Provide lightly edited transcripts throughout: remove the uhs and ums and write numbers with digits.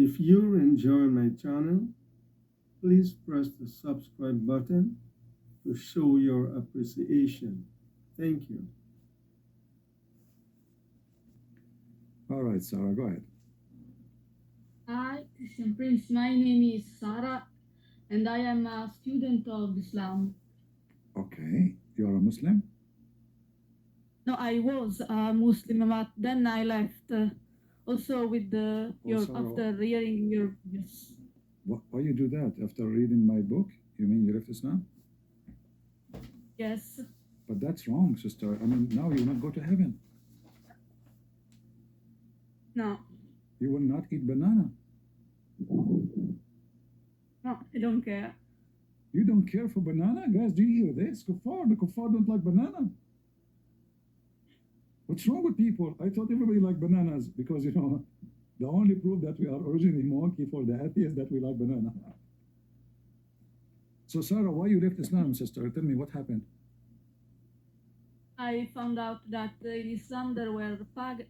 If you enjoy my channel, please press the subscribe button to show your appreciation. Thank you. All right, Sarah, go ahead. Hi, Christian Prince. My name is Sarah, and I am a student of Islam. Okay, you are a Muslim? No, I was a Muslim, but then I left. Also, with your Sarah, after hearing your views. why you do that? After reading my book, you mean you left Islam? Yes. But that's wrong, sister. I mean, now you will not go to heaven. No. You will not eat banana. No, I don't care. You don't care for banana? Guys, do you hear this? Kuffar, the kuffar don't like banana. What's wrong with people? I thought everybody liked bananas because, you know, the only proof that we are originally monkey for the atheists that we like banana. So, Sarah, why you left Islam, sister? Tell me what happened. I found out that in Islam there were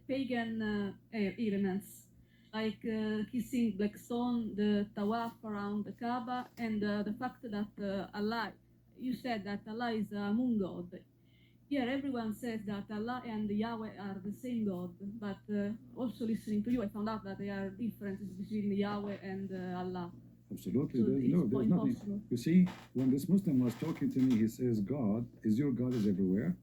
pagan elements, like kissing black stone, the tawaf around the Kaaba, and the fact that Allah, you said that Allah is a moon god. Here everyone says that Allah and Yahweh are the same God, but also listening to you, I found out that there are differences between Yahweh and Allah. Absolutely, So there's nothing. You see, when this Muslim was talking to me, he says, God is your God is everywhere.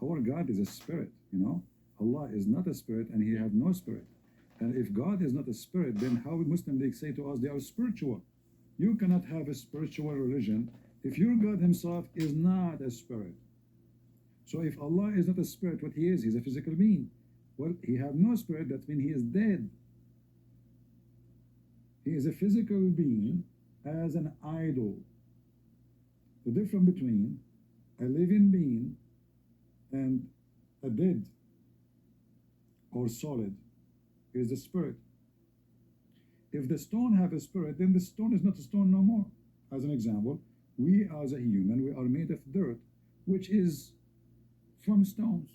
Our God is a spirit, you know. Allah is not a spirit and he have no spirit. And if God is not a spirit, then how Muslim they say to us they are spiritual? You cannot have a spiritual religion if your God himself is not a spirit. So if Allah is not a spirit, what he is, he's a physical being. Well, he have no spirit, that means he is dead. He is a physical being as an idol. The difference between a living being and a dead or solid is the spirit. If the stone have a spirit, then the stone is not a stone no more. As an example, we as a human, we are made of dirt, which is from stones.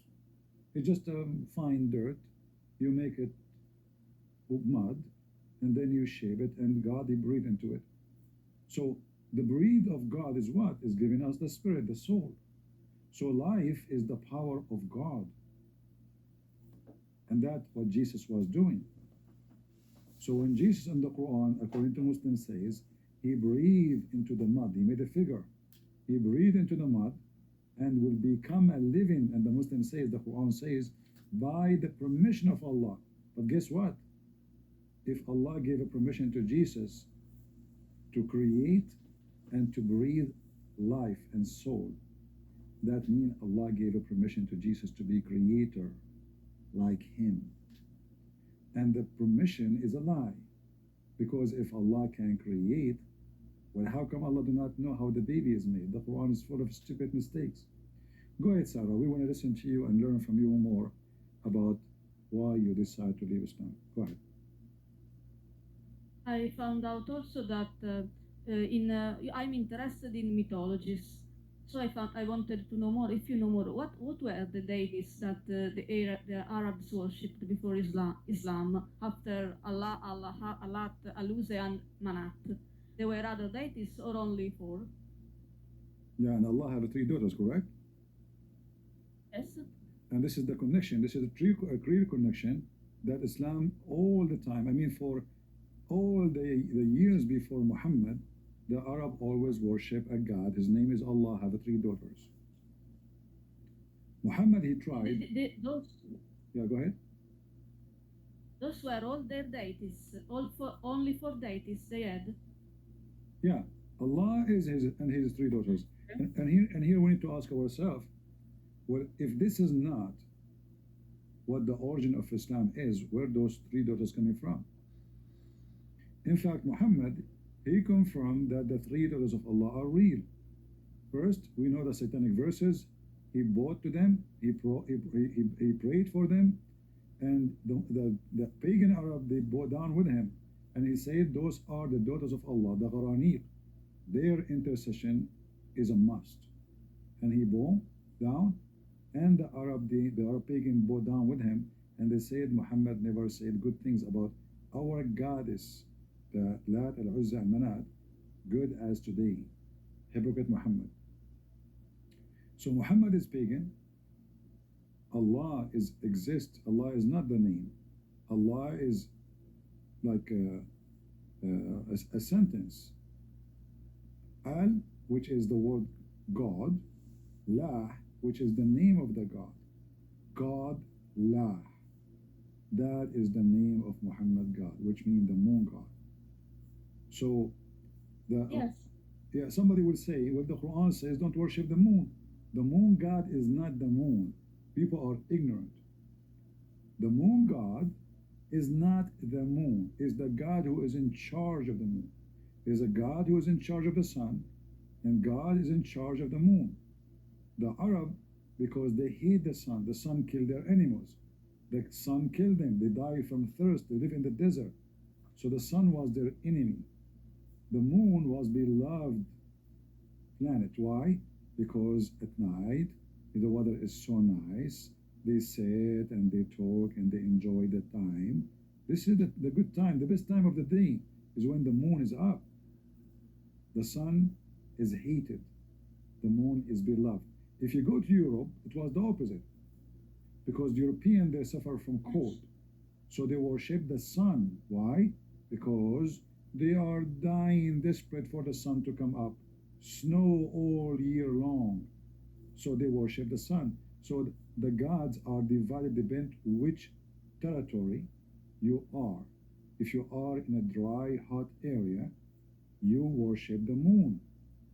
It's just fine dirt. You make it mud, and then you shape it, and God, he breathed into it. So the breath of God is what? Is giving us the spirit, the soul. So life is the power of God. And that's what Jesus was doing. So when Jesus in the Quran, according to Muslims, says, he breathed into the mud, he made a figure. He breathed into the mud and will become a living, and the Muslim says, the Quran says, by the permission of Allah. But guess what? If Allah gave a permission to Jesus to create and to breathe life and soul, that means Allah gave a permission to Jesus to be creator like him. And the permission is a lie, because if Allah can create, well, how come Allah do not know how the baby is made? The Quran is full of stupid mistakes. Go ahead, Sarah. We want to listen to you and learn from you more about why you decide to leave Islam. Go ahead. I found out also that I'm interested in mythologies. So I wanted to know more. If you know more, what were the deities that the Arabs worshipped before Islam after Allah, Allat, Aluse, and Manat? There were other deities or only four? Yeah, and Allah have three daughters, correct? Yes. And this is the connection. This is a clear connection that Islam all the time. I mean, for all the years before Muhammad, the Arab always worship a God. His name is Allah, have three daughters. Muhammad, he tried. Yeah, go ahead. Those were all their deities, only four deities they had. Yeah, Allah is his and his three daughters. And here we need to ask ourselves, well, if this is not what the origin of Islam is, where those three daughters coming from? In fact, Muhammad, he confirmed that the three daughters of Allah are real. First, we know the satanic verses. He bowed to them, he prayed for them, and the pagan Arab, they bowed down with him. And he said, those are the daughters of Allah, the Gharaniq. Their intercession is a must. And he bowed down, and the Arab pagan bowed down with him, and they said Muhammad never said good things about our goddess the Lat, Al-Uzza, and Manat, good as today. Hypocrite Muhammad. So Muhammad is pagan. Allah is exists. Allah is not the name. Allah is like a sentence. Al, which is the word God. La, which is the name of the God. God, La. That is the name of Muhammad God, which means the moon God. So, Yes. yeah, somebody will say, well, the Quran says don't worship the moon. The moon God is not the moon. People are ignorant. The moon God is not the moon. Is the God who is in charge of the moon. Is a God who is in charge of the sun, and God is in charge of the moon. The Arab, because they hate the sun killed their animals. The sun killed them. They die from thirst. They live in the desert. So the sun was their enemy. The moon was beloved planet. Why? Because at night the weather is so nice. They sit and they talk and they enjoy the time. This is the good time. The best time of the day is when the moon is up. The sun is hated. The moon is beloved. If you go to Europe, it was the opposite. Because the Europeans, they suffer from cold. So they worship the sun. Why? Because they are dying desperate for the sun to come up. Snow all year long. So they worship the sun. So the gods are divided depending which territory you are. If you are in a dry, hot area, you worship the moon.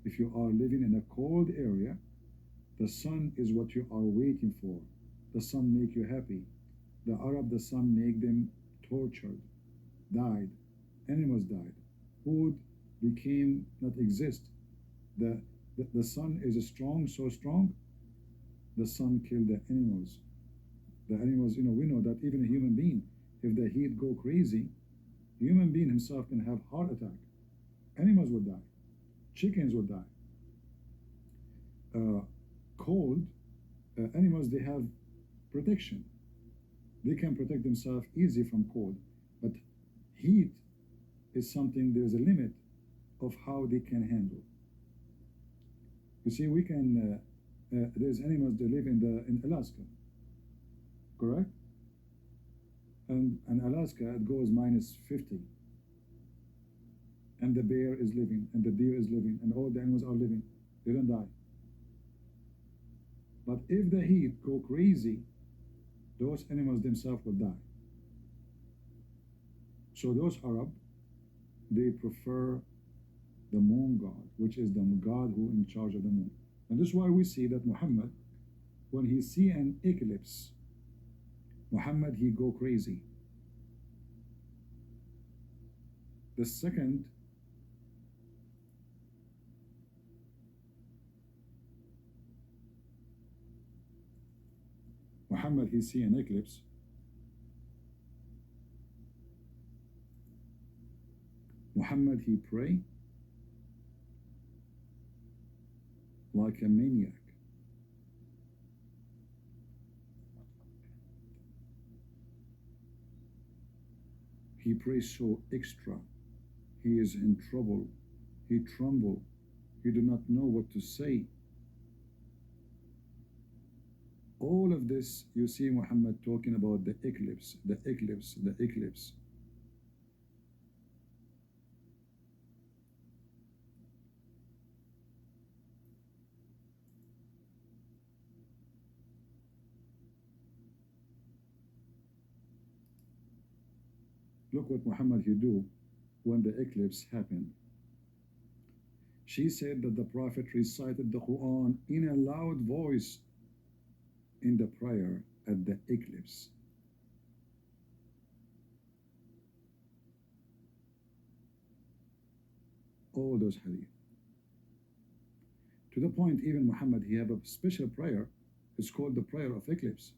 If you are living in a cold area, the sun is what you are waiting for. The sun make you happy. The Arab, the sun make them tortured, died, animals died, food became not exist. The sun is strong, so strong, the sun killed the animals. The animals, we know that even a human being, if the heat go crazy, human being himself can have heart attack. Animals would die. Chickens would die. Cold, animals, they have protection. They can protect themselves easy from cold. But heat is something, there's a limit of how they can handle. You see, we can, there's animals that live in Alaska, correct? And in Alaska, it goes minus 50. And the bear is living, and the deer is living, and all the animals are living. They don't die. But if the heat go crazy, those animals themselves will die. So those Arab, they prefer the moon god, which is the god who in charge of the moon. And this is why we see that Muhammad, when he see an eclipse, Muhammad, he go crazy. The second, Muhammad, he see an eclipse. Muhammad, he pray like a maniac. He prays so extra. He is in trouble. He tremble. He do not know what to say. All of this, you see Muhammad talking about the eclipse, the eclipse, the eclipse. Look what Muhammad he do when the eclipse happened. She said that the Prophet recited the Quran in a loud voice in the prayer at the eclipse. All those hadith. To the point, even Muhammad, he have a special prayer. It's called the prayer of eclipse.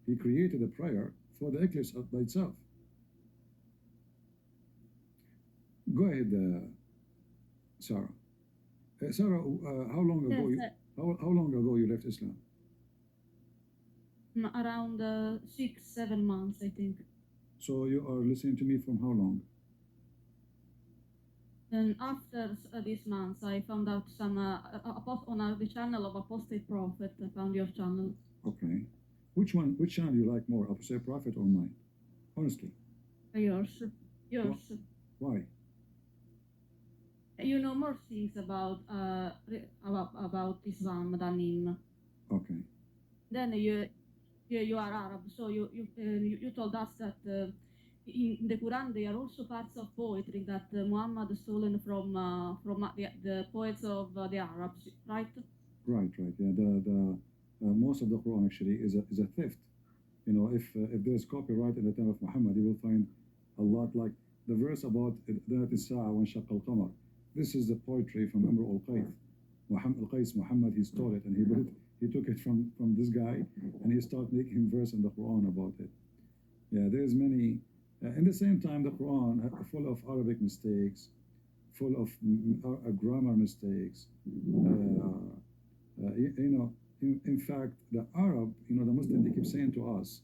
He created a prayer for the eclipse by itself. Go ahead, Sarah. Sarah, how long ago how long ago you left Islam? Around 6-7 months, I think. So you are listening to me from how long? And after this month, I found out some on the channel of Apostate Prophet. I found your channel. Okay. Which one? Which channel you like more, Apostate Prophet or mine? Honestly. Yours. Yours. Why? You know more things about about Islam than him. Okay. Then you are Arab, so you told us that in the Quran there are also parts of poetry that Muhammad stolen from the poets of the Arabs, right? Right. Yeah. The most of the Quran actually is a theft. You know, if there's copyright in the time of Muhammad, you will find a lot like the verse about ذات الساعة وانشق القمر. This is the poetry from Amr al-Qais. Muhammad, he stole it and he took it from this guy and he started making verse in the Quran about it. Yeah, there's many. In the same time, the Quran full of Arabic mistakes, full of grammar mistakes. You know, in fact, the Arab, you know, the Muslim, they keep saying to us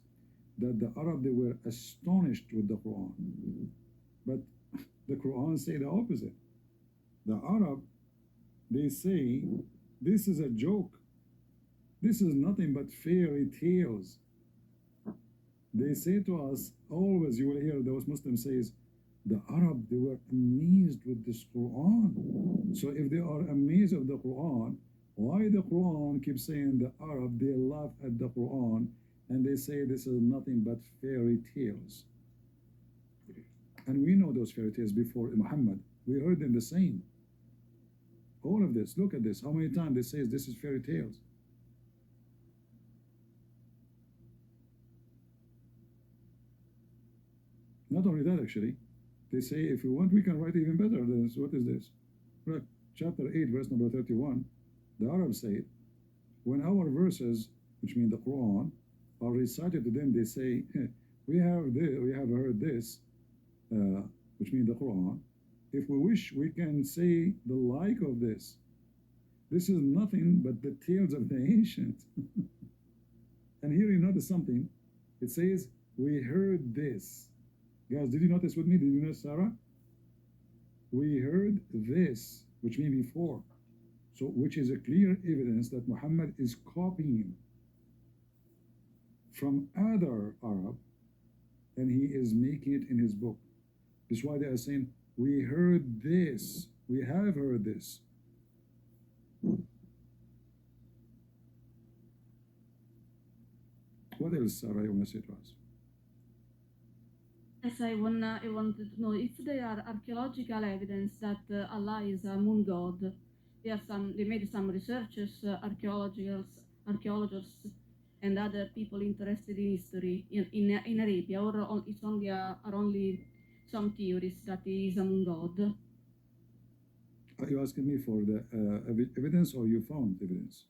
that the Arab, they were astonished with the Quran. But the Quran say the opposite. The Arab, they say, this is a joke. This is nothing but fairy tales. They say to us, always you will hear those Muslims says, the Arab, they were amazed with this Quran. So if they are amazed of the Quran, why the Quran keeps saying the Arab, they laugh at the Quran and they say this is nothing but fairy tales. And we know those fairy tales before Muhammad. We heard them the same. All of this, look at this. How many times they say this is fairy tales? Not only that, actually, they say if we want, we can write even better than this. What is this? Look, chapter 8, verse number 31. The Arabs say, when our verses, which mean the Quran, are recited to them, they say, we have heard this, which means the Quran. If we wish, we can say the like of this. This is nothing but the tales of the ancients. And here you notice something. It says, we heard this. Guys, did you notice with me? Did you notice, Sarah? We heard this, which means before. So, which is a clear evidence that Muhammad is copying from other Arab, and he is making it in his book. That's why they are saying, we heard this. We have heard this. What else, Sarah, you want to say to us? Yes, I wanted to know if there are archaeological evidence that Allah is a moon god. They made some researchers, archaeologists, and other people interested in history in Arabia, or it's only are only some theories that he is a moon god. Are you asking me for the evidence, or you found evidence?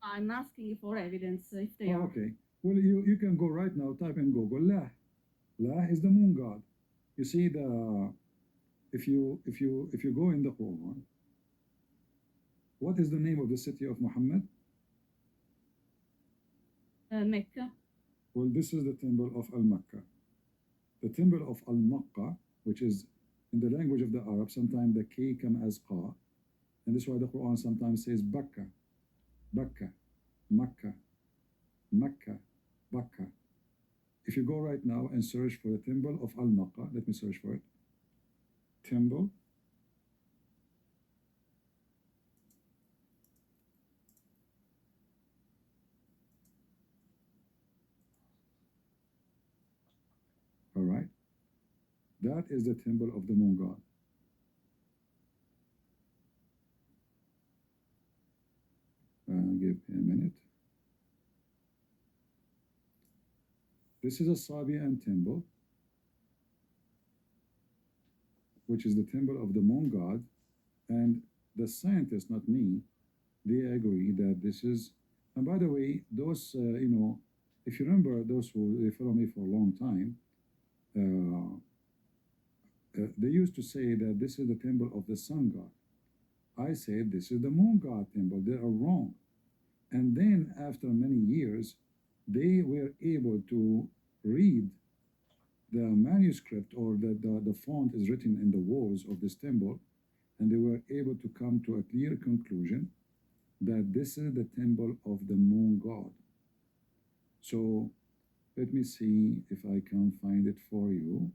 I'm asking for evidence if they are. Okay. Well, you can go right now, type in Google, La. La is the moon god. You see if you go in the Quran, what is the name of the city of Muhammad? Mecca. Well, this is the temple of Al-Makkah. The temple of Al-Makkah, which is in the language of the Arab, sometimes the K come as Qa, and this is why the Quran sometimes says Bakka, Bakka, Makkah, Makkah, Bakka. If you go right now and search for the temple of Al-Makkah, let me search for it. Temple. All right. That is the temple of the moon god. Give me a minute. This is a Sabian temple, which is the temple of the moon god, and the scientists, not me, they agree that this is. And by the way, those you know, if you remember, those who they follow me for a long time, they used to say that this is the temple of the sun god. I said this is the moon god temple. They are wrong. And then after many years, they were able to read the manuscript, or the font is written in the walls of this temple, and they were able to come to a clear conclusion that this is the temple of the moon god. So let me see if I can find it for you.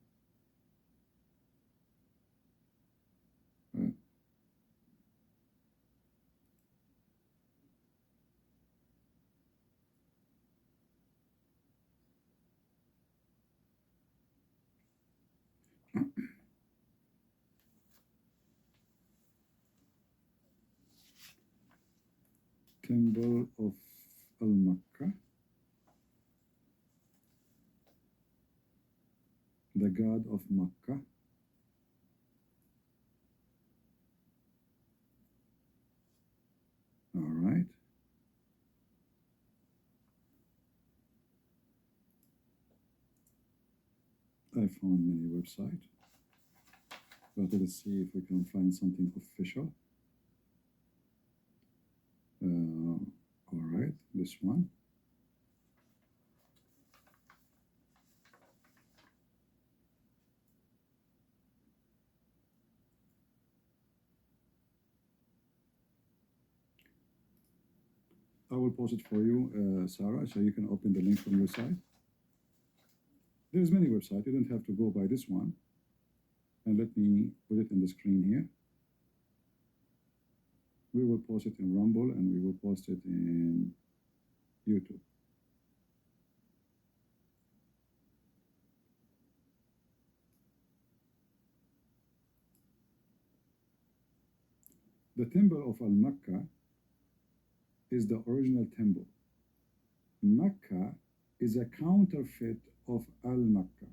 Temple of Al-Makkah, the god of Makkah. All right. I found many websites, but let's see if we can find something official. All right, this one. I will post it for you, Sarah, so you can open the link from your side. There's many websites. You don't have to go by this one. And let me put it in the screen here. We will post it in Rumble, and we will post it in YouTube. The temple of Al-Makkah is the original temple. Makkah is a counterfeit of Al-Makkah.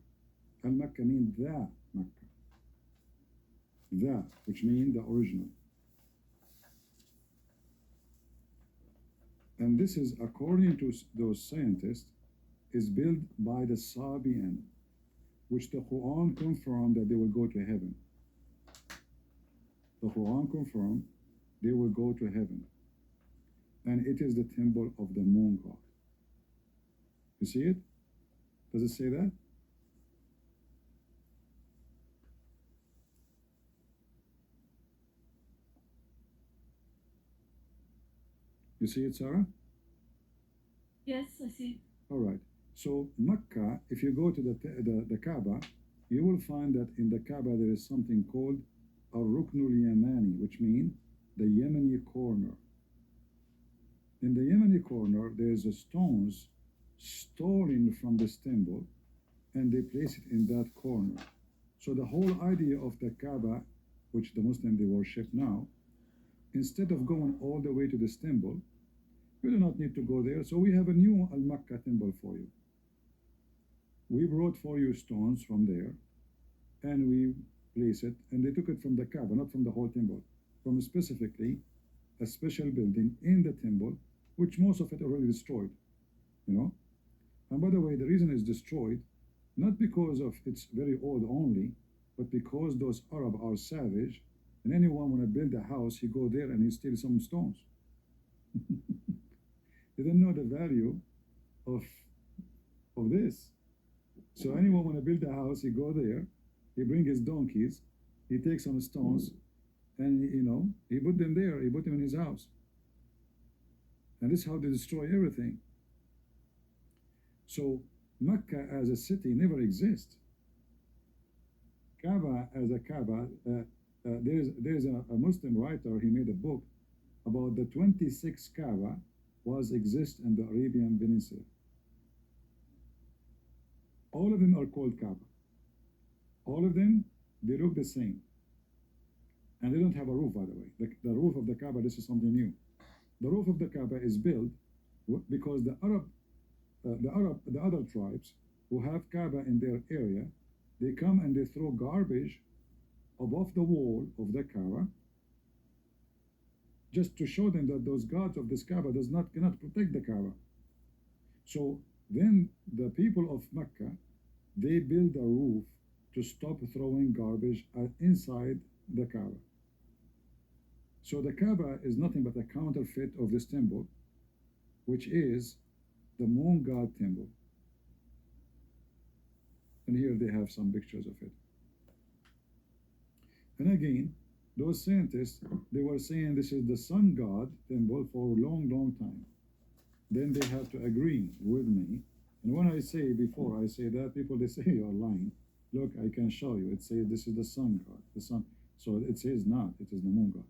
Al-Makkah means the Makkah. The, which means the original. And this is, according to those scientists, is built by the Sabians, which the Quran confirmed that they will go to heaven. The Quran confirmed they will go to heaven. And it is the temple of the moon god. You see it? Does it say that? You see it, Sarah? Yes, I see. All right. So Mecca, if you go to the Kaaba, you will find that in the Kaaba there is something called a Ruknul Yamani, which means the Yemeni corner. In the Yemeni corner, there's a stones stolen from this temple, and they place it in that corner. So the whole idea of the Kaaba, which the Muslim they worship now, instead of going all the way to this temple, you do not need to go there. So we have a new Al-Makkah temple for you. We brought for you stones from there, and we place it, and they took it from the Kaaba, not from the whole temple, from specifically a special building in the temple, which most of it already destroyed, you know. And by the way, the reason it's destroyed, not because of it's very old only, but because those Arab are savage, and anyone want to build a house, he go there and he steals some stones. They don't know the value of this. So anyone want to build a house, he go there, he bring his donkeys, he takes some stones, and you know, he put them there, he put them in his house. And this is how they destroy everything. So Mecca as a city never exists. Kaaba as a Kaaba, there's a Muslim writer, he made a book about the 26 Kaaba was exist in the Arabian Peninsula. All of them are called Kaaba. All of them, they look the same. And they don't have a roof, by the way. The roof of the Kaaba, this is something new. The roof of the Kaaba is built because the other tribes who have Kaaba in their area, they come and they throw garbage above the wall of the Kaaba, just to show them that those gods of this Kaaba cannot protect the Kaaba. So then the people of Mecca, they build a roof to stop throwing garbage inside the Kaaba. So the Kaaba is nothing but a counterfeit of this temple, which is the moon god temple. And here they have some pictures of it. And again, those scientists, they were saying this is the sun god temple for a long, long time. Then they have to agree with me. And when I say before I say that, people they say you're lying. Look, I can show you. It says this is the sun god, the sun. So it says not. It is the moon god.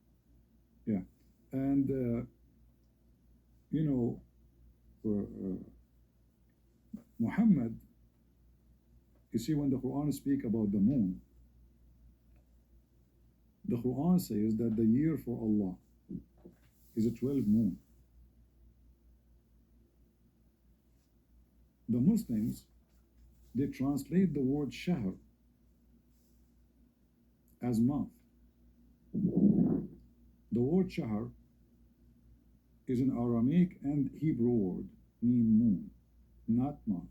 Yeah, and you know, Muhammad. You see, when the Quran speak about the moon, the Quran says that the year for Allah is a 12 moon. The Muslims, they translate the word shahr as month. The word shahr is an Aramaic and Hebrew word, mean moon, not month.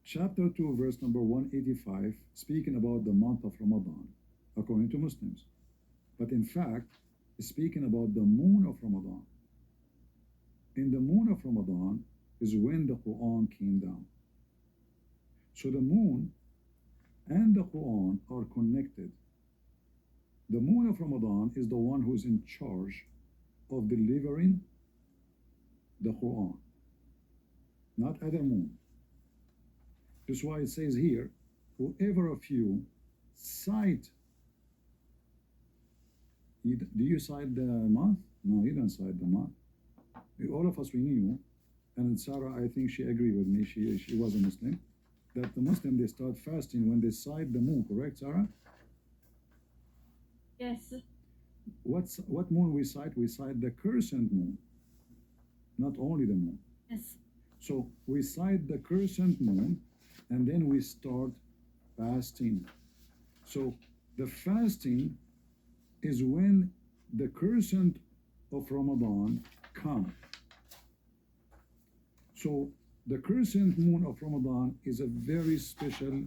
Chapter 2, verse number 185, speaking about the month of Ramadan, according to Muslims. But in fact, speaking about the moon of Ramadan. In the moon of Ramadan is when the Quran came down. So the moon and the Quran are connected. The moon of Ramadan is the one who is in charge of delivering the Quran, not other moon. That's why it says here, whoever of you cite, do you cite the month? No, you don't cite the month. All of us, we knew, and Sarah, I think she agreed with me, she was a Muslim, that the Muslim, they start fasting when they cite the moon, correct, Sarah? Yes. What moon we cite? We cite the crescent moon, not only the moon. Yes. So we cite the crescent moon, and then we start fasting. So the fasting is when the crescent of Ramadan comes. So the crescent moon of Ramadan is a very special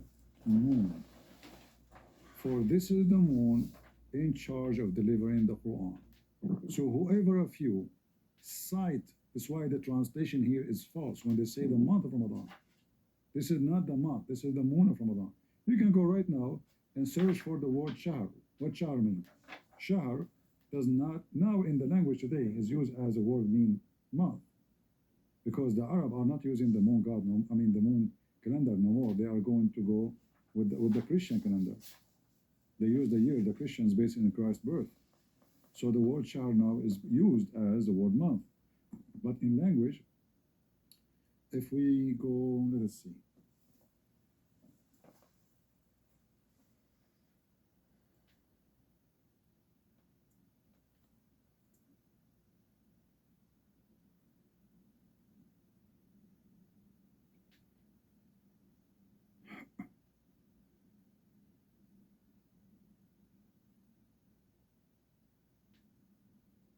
moon. For this is the moon in charge of delivering the Quran. So whoever of you cite, that's why the translation here is false when they say the month of Ramadan. This is not the month, this is the moon of Ramadan. You can go right now and search for the word shahr. What shahr means? Shahr does not, now in the language today, is used as a word mean month. Because the Arab are not using the moon god, no, I mean the moon calendar no more. They are going to go with the Christian calendar. They use the year, the Christians based in Christ's birth. So the word shahr now is used as the word month. But in language, if we go, let us see.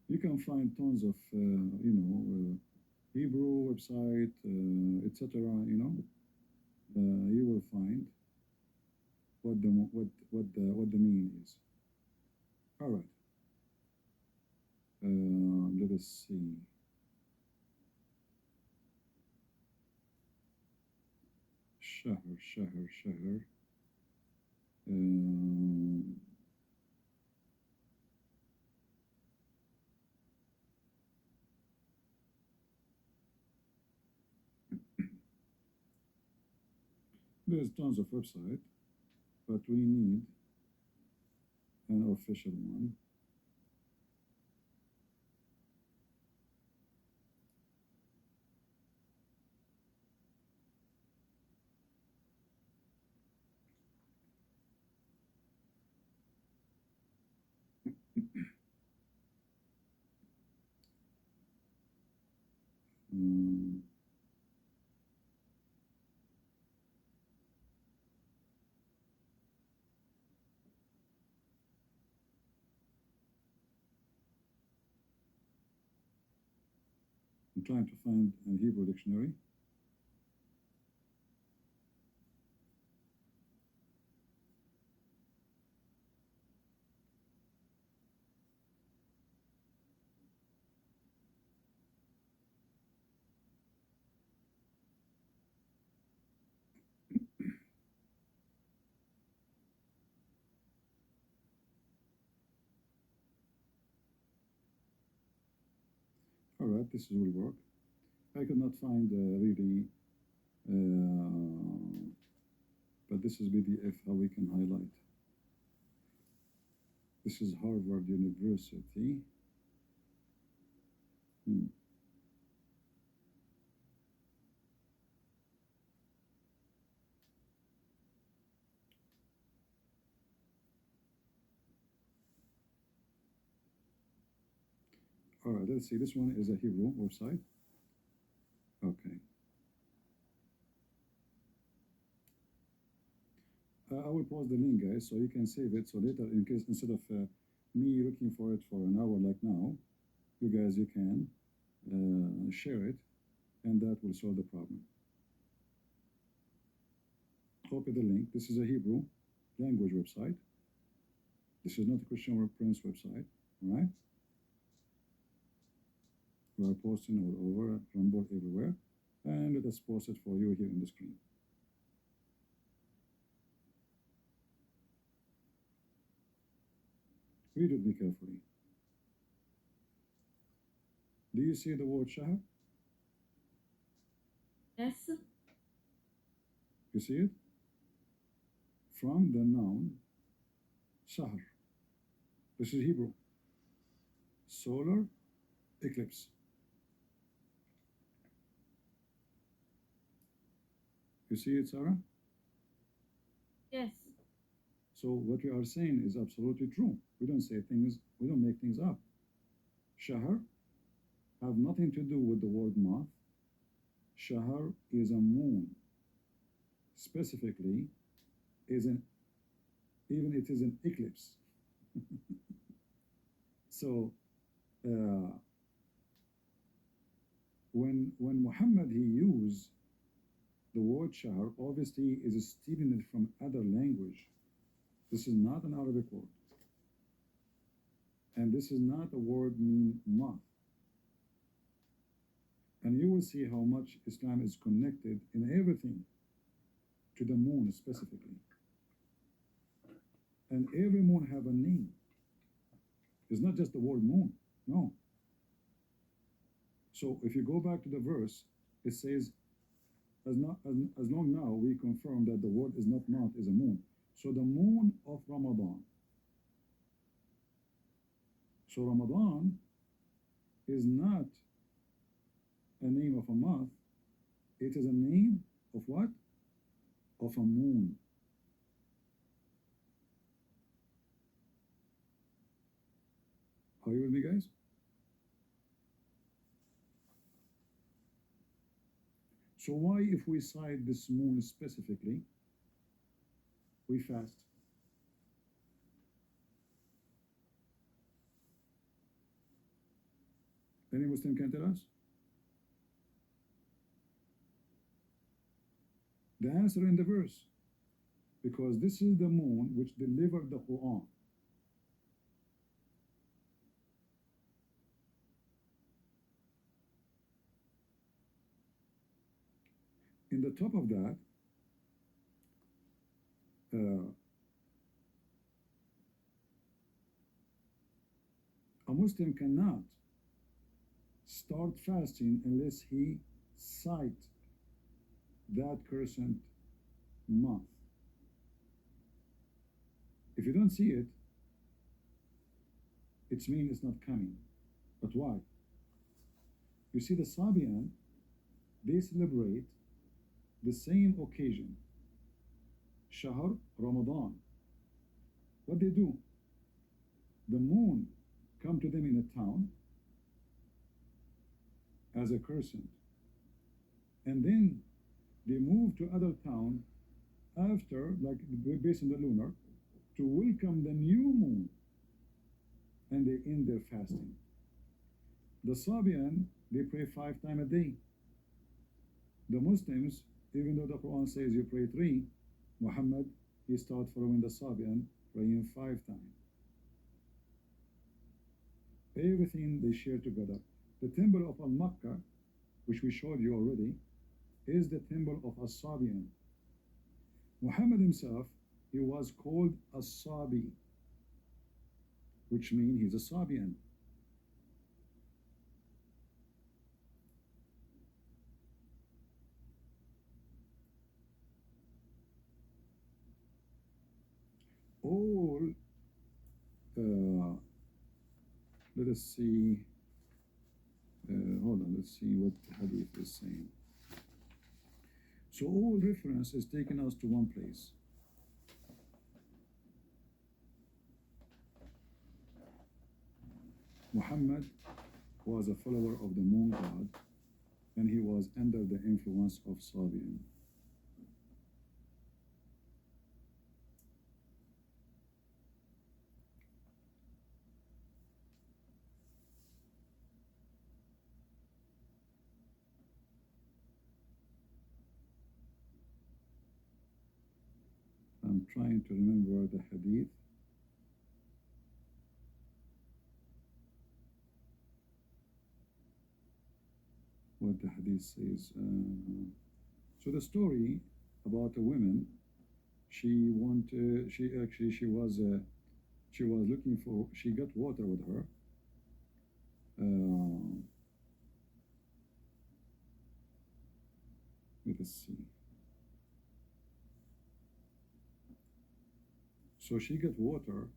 You can find tons of, Hebrew website, etc. You will find what the meaning is. All right. Let us see. Shahr. There's tons of website, but we need an official one. I'm trying to find a Hebrew dictionary. Alright, this will work. I could not find really, but this is PDF, how we can highlight. This is Harvard University. All right, let's see. This one is a Hebrew website. Okay. I will post the link, guys, so you can save it. So later, in case instead of me looking for it for an hour like now, you guys, you can share it, and that will solve the problem. Copy the link. This is a Hebrew language website. This is not a Christian Prince website, all right? We are posting all over, Rumble everywhere, and let us post it for you here on the screen. Read with me carefully. Do you see the word shahr? Yes. You see it? From the noun shahr. This is Hebrew. Solar eclipse. You see it, Sarah? Yes. So what we are saying is absolutely true. We don't say things, we don't make things up. Shahr have nothing to do with the word month. Shahr is a moon. Specifically, even it is an eclipse. So when Muhammad he used the word shahr, obviously is stealing it from other language. This is not an Arabic word. And this is not a word mean month. And you will see how much Islam is connected in everything to the moon specifically. And every moon have a name. It's not just the word moon, no. So if you go back to the verse, it says, as long now we confirm that the word is not month, is a moon. So the moon of Ramadan. So Ramadan is not a name of a month. It is a name of what? Of a moon. Are you with me, guys? So why, if we cite this moon specifically, we fast? Any Muslim can tell us? The answer in the verse. Because this is the moon which delivered the Quran. In the top of that, a Muslim cannot start fasting unless he cite that crescent month. If you don't see it, it means it's not coming. But why? You see, the Sabian, they celebrate the same occasion, Shahr Ramadan. What they do? The moon come to them in a town as a crescent, and then they move to other town after, like based on the lunar, to welcome the new moon, and they end their fasting. The Sabian, they pray 5 times a day. The Muslims, even though the Quran says you pray 3, Muhammad, he started following the Sabian, praying 5 times. Everything they share together. The temple of Al-Makkah, which we showed you already, is the temple of As-Sabian. Muhammad himself, he was called As-Sabi, which means he's a Sabian. let us see. Hold on, let's see what the hadith is saying. So all reference is taking us to one place. Muhammad was a follower of the moon god, and he was under the influence of Sabian. I'm trying to remember the hadith. What the hadith says. So the story about a woman, she was looking for, she got water with her. Let us see. So she got water,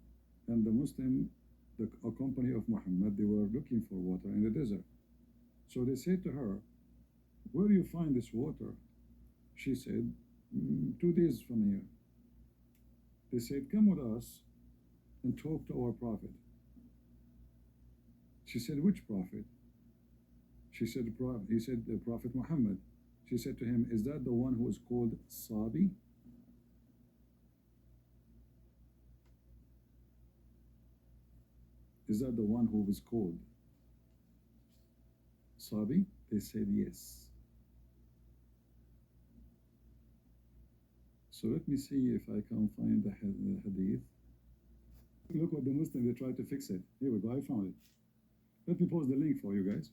and the Muslim, a company of Muhammad, they were looking for water in the desert. So they said to her, "Where do you find this water?" She said, 2 days from here." They said, "Come with us and talk to our prophet." She said, "Which prophet?" She said, he said, "The Prophet Muhammad." She said to him, "Is that the one who is called Sabi?" Is that the one who is called Sabi? They said yes. So let me see if I can find the hadith. Look what the Muslim, they try to fix it. Here we go, I found it. Let me post the link for you guys.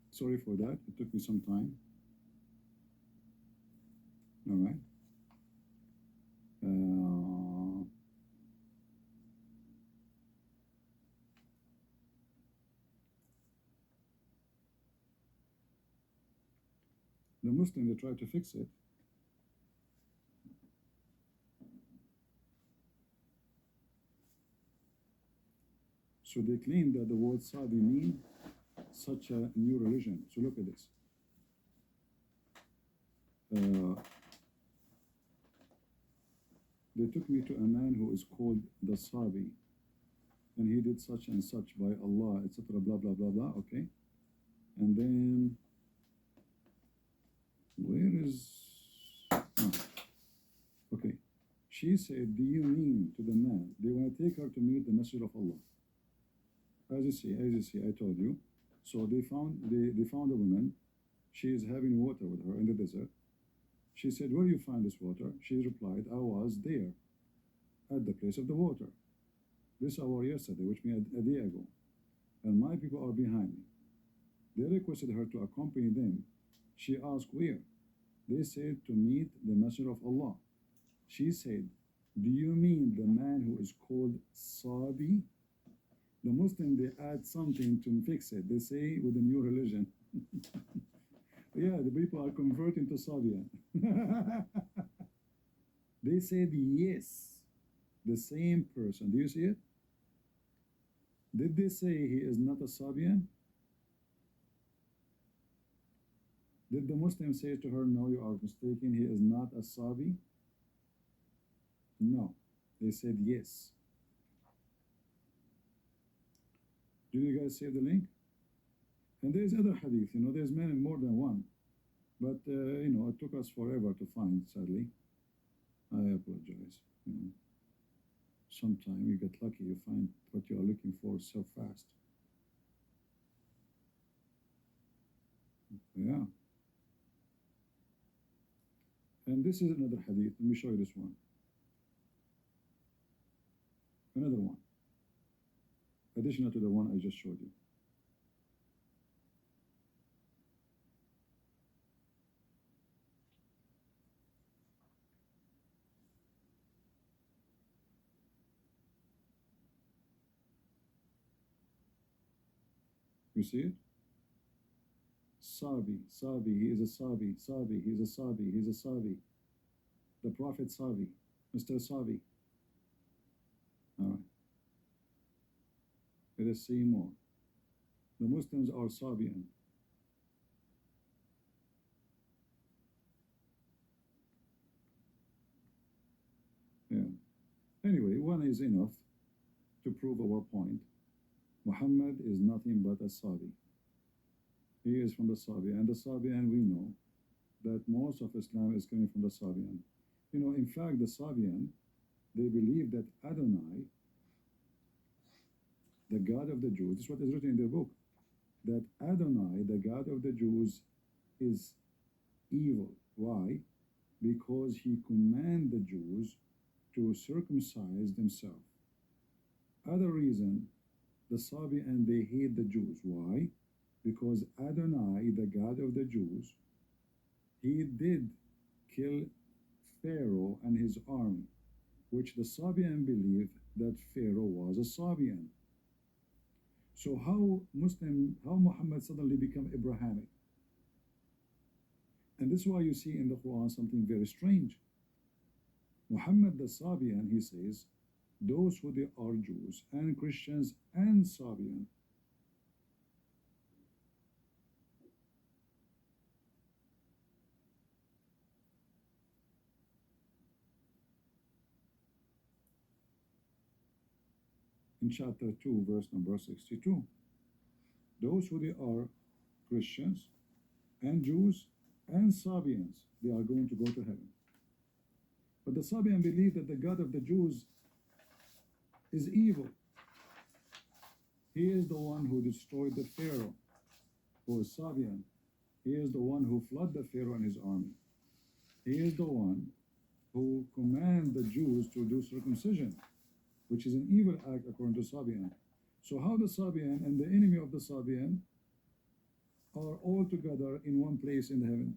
Sorry for that, it took me some time. All right. The Muslim, they try to fix it. So they claim that the word Sabi means such a new religion. So look at this. They took me to a man who is called the Sabi, and he did such and such by Allah, etc. Blah blah blah blah. Okay, and then where is? Okay, she said, "Do you mean to the man? They want to take her to meet the Messenger of Allah." As you see, I told you. So they found a woman. She is having water with her in the desert. She said, "Where do you find this water?" She replied, "I was there, at the place of the water, this hour yesterday, which means a day ago, and my people are behind me." They requested her to accompany them. She asked where. They said to meet the Messenger of Allah. She said, "Do you mean the man who is called Sabi?" The Muslim, they add something to fix it. They say with a new religion. Yeah, the people are converting to Sabian. They said yes, the same person. Do you see it? Did they say he is not a Sabian? Did the Muslim say to her, "No, you are mistaken, he is not a Sabi"? No, they said yes. Do you guys see the link? And there's other hadith, there's many more than one. But, it took us forever to find, sadly. I apologize. Sometimes you get lucky, you find what you are looking for so fast. Yeah. And this is another hadith. Let me show you this one. Another one. Additional to the one I just showed you. You see it? Sabi, he is a Sabi, he is a Sabi, he is a Sabi. The Prophet Sabi, Mr. Sabi. All right. Let us see more. The Muslims are Sabian. Yeah. Anyway, one is enough to prove our point. Muhammad is nothing but a Sabi. He is from the Sabi, and the Sabian we know that most of Islam is coming from the Sabian. You know, in fact, the Sabian, they believe that Adonai, the God of the Jews, this is what is written in their book, that Adonai, the God of the Jews, is evil. Why? Because he commanded the Jews to circumcise themselves. Other reason, the Sabian, they hate the Jews. Why? Because Adonai, the God of the Jews, he did kill Pharaoh and his army, which the Sabian believed that Pharaoh was a Sabian. So how Muhammad suddenly become Abrahamic? And this is why you see in the Quran something very strange. Muhammad the Sabian, he says, those who they are Jews and Christians and Sabian. In chapter 2, verse number 62. Those who they are Christians and Jews and Sabians, they are going to go to heaven. But the Sabian believe that the God of the Jews is evil. He is the one who destroyed the Pharaoh, who is Sabian. He is the one who flooded the Pharaoh and his army. He is the one who commanded the Jews to do circumcision, which is an evil act according to Sabian. So how the Sabian and the enemy of the Sabian are all together in one place in heaven?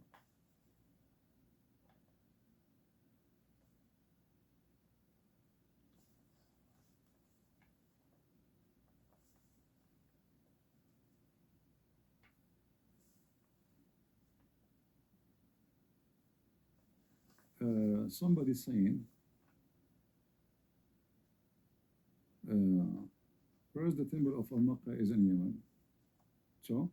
Somebody saying, first the temple of Al-Makkah is in Yemen. So,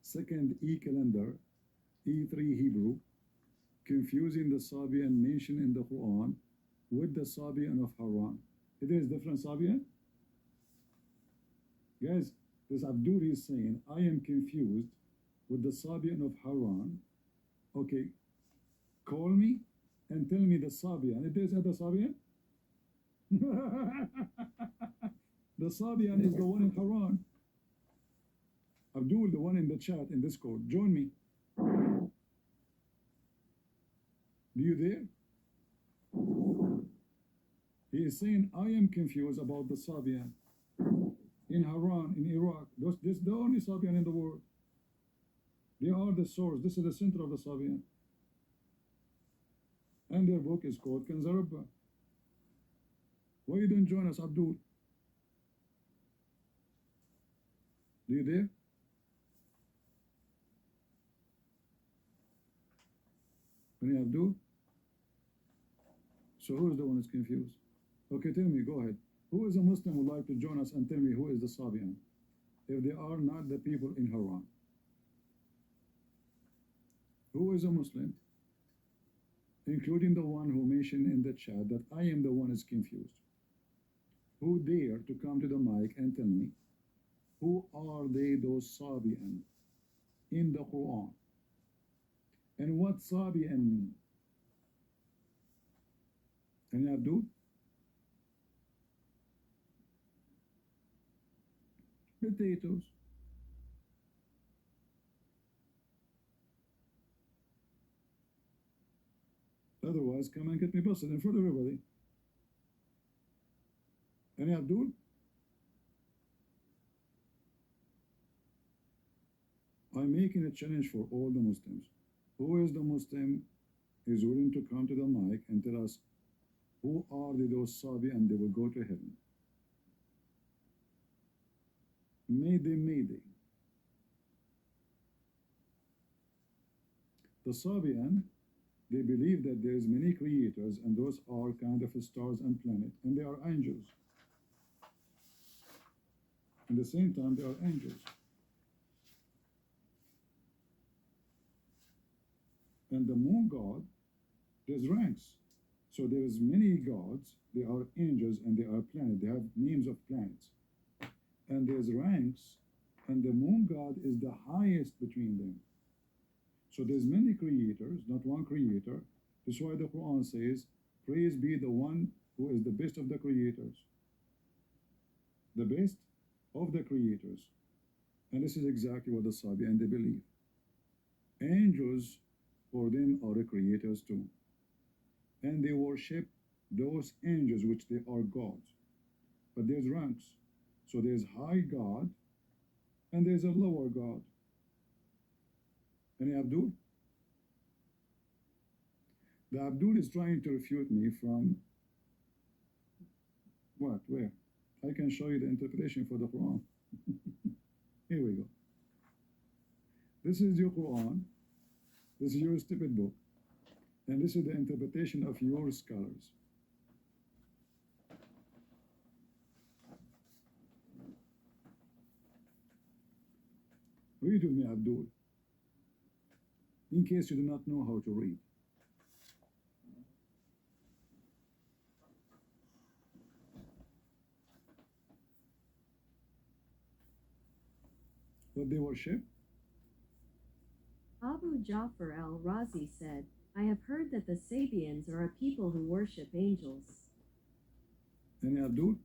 second E-calendar, E3 Hebrew, confusing the Sabian mentioned in the Quran with the Sabian of Haran. It is different Sabian? Guys, this Abdur is saying, I am confused with the Sabian of Haran. Okay, call me and tell me the Sabian. It is the Sabian? The Sabian is the one in Haran. Abdul, the one in the chat in Discord, join me. Do you there? He is saying, I am confused about the Sabian in Haran, in Iraq. This is the only Sabian in the world. They are the source. This is the center of the Sabian. And their book is called Kanzarabba. Why you don't join us, Abdul? Do you there? Any Abdul? So who is the one that's confused? Okay, tell me, go ahead. Who is a Muslim who would like to join us and tell me who is the Sabian? If they are not the people in Haran. Who is a Muslim, including the one who mentioned in the chat that I am the one is confused? Who dare to come to the mic and tell me, who are they, those Sabian in the Quran? And what Sabian mean? Can you Abdul? Potatoes. Otherwise, come and get me busted in front of everybody. Any Abdul? I'm making a challenge for all the Muslims. Who is the Muslim is willing to come to the mic and tell us who are those Sabi and they will go to heaven? Mayday, mayday. The Sabian, They believe that there's many creators, and those are kind of stars and planets, and they are angels. At the same time, they are angels. And the moon god, there's ranks. So there's many gods, they are angels, and they are planets. They have names of planets. And there's ranks, and the moon god is the highest between them. So there's many creators, not one creator. That's why the Quran says, praise be the one who is the best of the creators. The best of the creators. And this is exactly what the Sabians they believe. Angels, for them, are the creators too. And they worship those angels, which they are gods. But there's ranks. So there's high God, and there's a lower God. Any Abdul? The Abdul is trying to refute me from what? Where? I can show you the interpretation for the Quran. Here we go. This is your Quran. This is your stupid book. And this is the interpretation of your scholars. Read with me, Abdul, in case you do not know how to read. What they worship? Abu Ja'far al-Razi said, I have heard that the Sabians are a people who worship angels. Any Abdul?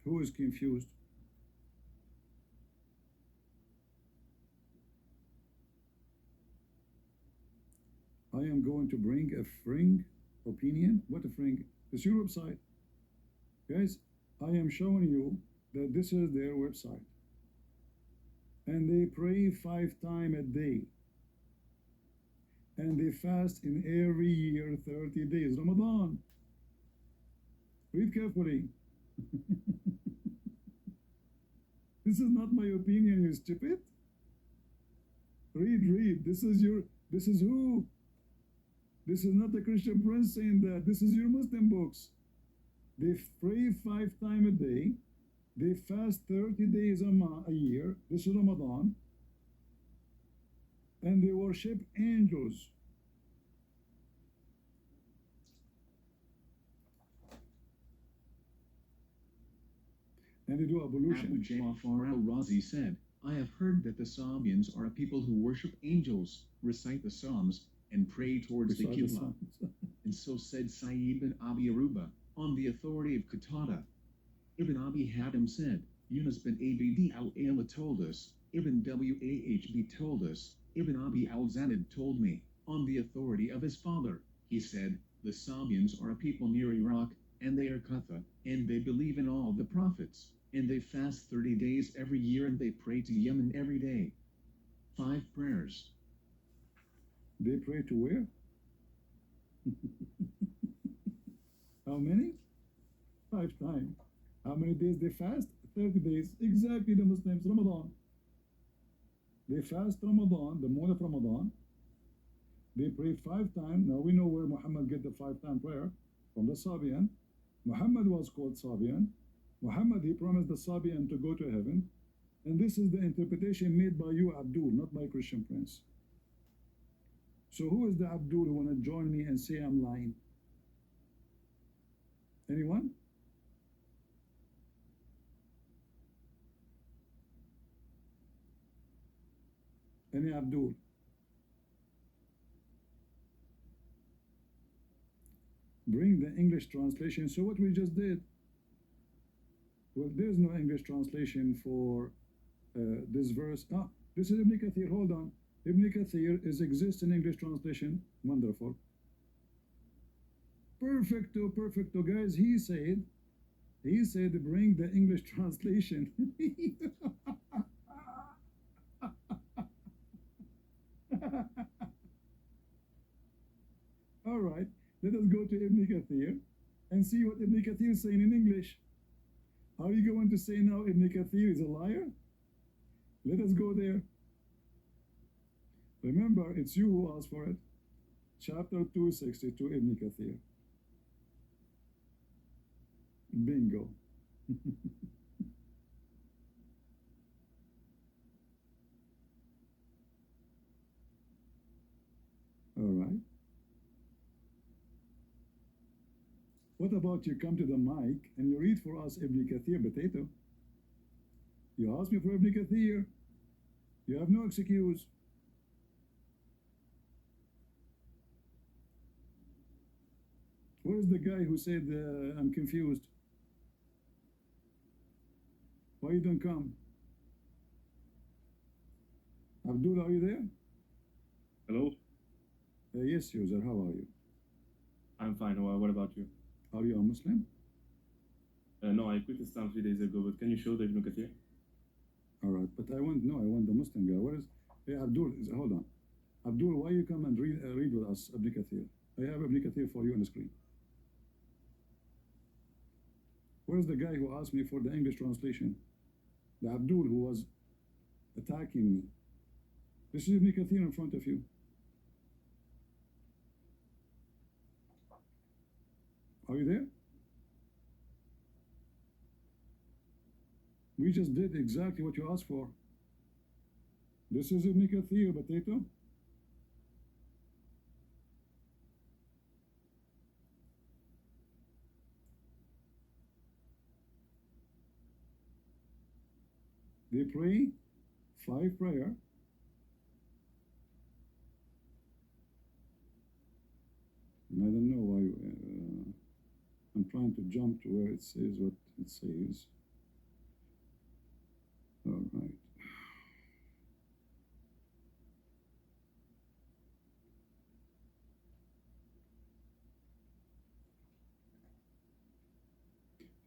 Who is confused? I am going to bring a Fring opinion. What a Fring? It's your website. Guys, I am showing you that this is their website. And they pray 5 times a day. And they fast in every year 30 days. Ramadan. Read carefully. This is not my opinion, you stupid. Read. This is who? This is not the Christian Prince saying that. This is your Muslim books. They pray 5 times a day. They fast 30 days a year. This is Ramadan. And they worship angels. And they do ablution. Abu Ja'far al-Razi said, I have heard that the Sabians are a people who worship angels, recite the Psalms, and pray towards the Qibla. And so said Sa'id bin Abi Aruba, on the authority of Qatada. Ibn Abi Hatim said, Yunus bin Abd al-Ala told us, Ibn Wahb told us, Ibn Abi al-Zanid told me, on the authority of his father, he said, the Sabians are a people near Iraq, and they are Kutha, and they believe in all the prophets, and they fast 30 days every year, and they pray to Yemen every day. 5 prayers. They pray to where? How many? 5 times. How many days they fast? 30 days. Exactly the Muslims, Ramadan. They fast Ramadan, the month of Ramadan. They pray 5 times. Now we know where Muhammad get the 5-time prayer from the Sabian. Muhammad was called Sabian. Muhammad, he promised the Sabian to go to heaven. And this is the interpretation made by you, Abdul, not by Christian Prince. So who is the Abdul who want to join me and say I'm lying? Anyone? Any Abdul? Bring the English translation. So what we just did? Well, there's no English translation for this verse. This is Ibn Kathir. Hold on. Ibn Kathir exists in English translation. Wonderful. Perfecto, guys. He said, bring the English translation. All right, let us go to Ibn Kathir and see what Ibn Kathir is saying in English. Are you going to say now Ibn Kathir is a liar? Let us go there. Remember, it's you who asked for it. Chapter 262, Ibn Kathir. Bingo. All right. What about you come to the mic and you read for us Ibn Kathir, potato? You ask me for Ibn Kathir. You have no excuse. Where's the guy who said, I'm confused? Why you don't come? Abdul, are you there? Hello? Yes, user, how are you? I'm fine. What about you? Are you a Muslim? No, I quit Islam 3 days ago, but can you show the Ibn Kathir? All right, but I want the Muslim guy. Where is? Hey, Abdul, hold on. Abdul, why you come and read with us Ibn Kathir? I have Ibn Kathir for you on the screen. Where's the guy who asked me for the English translation? The Abdul who was attacking me. This is Ibn Kathir in front of you. Are you there? We just did exactly what you asked for. This is Ibn Kathir, potato. They pray 5 prayer. And I don't know why. I'm trying to jump to where it says what it says. All right.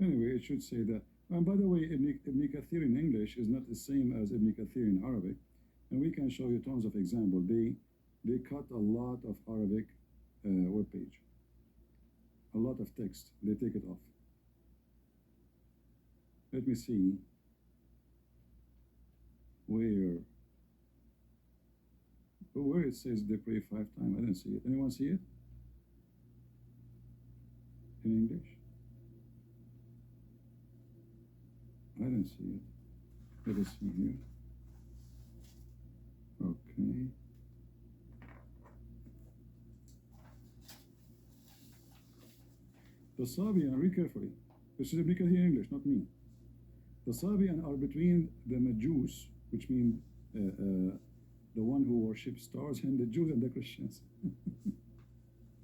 Anyway, it should say that. And by the way, Ibn Kathir in English is not the same as Ibn Kathir in Arabic. And we can show you tons of examples. They cut a lot of Arabic web page. A lot of text. They take it off. Let me see where it says they pray 5 times. I didn't see it. Anyone see it? In English? I didn't see it. Let us see here. Okay. The Sabian, read carefully. This is because in English, not me. The Sabian are between the Majus, which mean the one who worship stars, and the Jews and the Christians.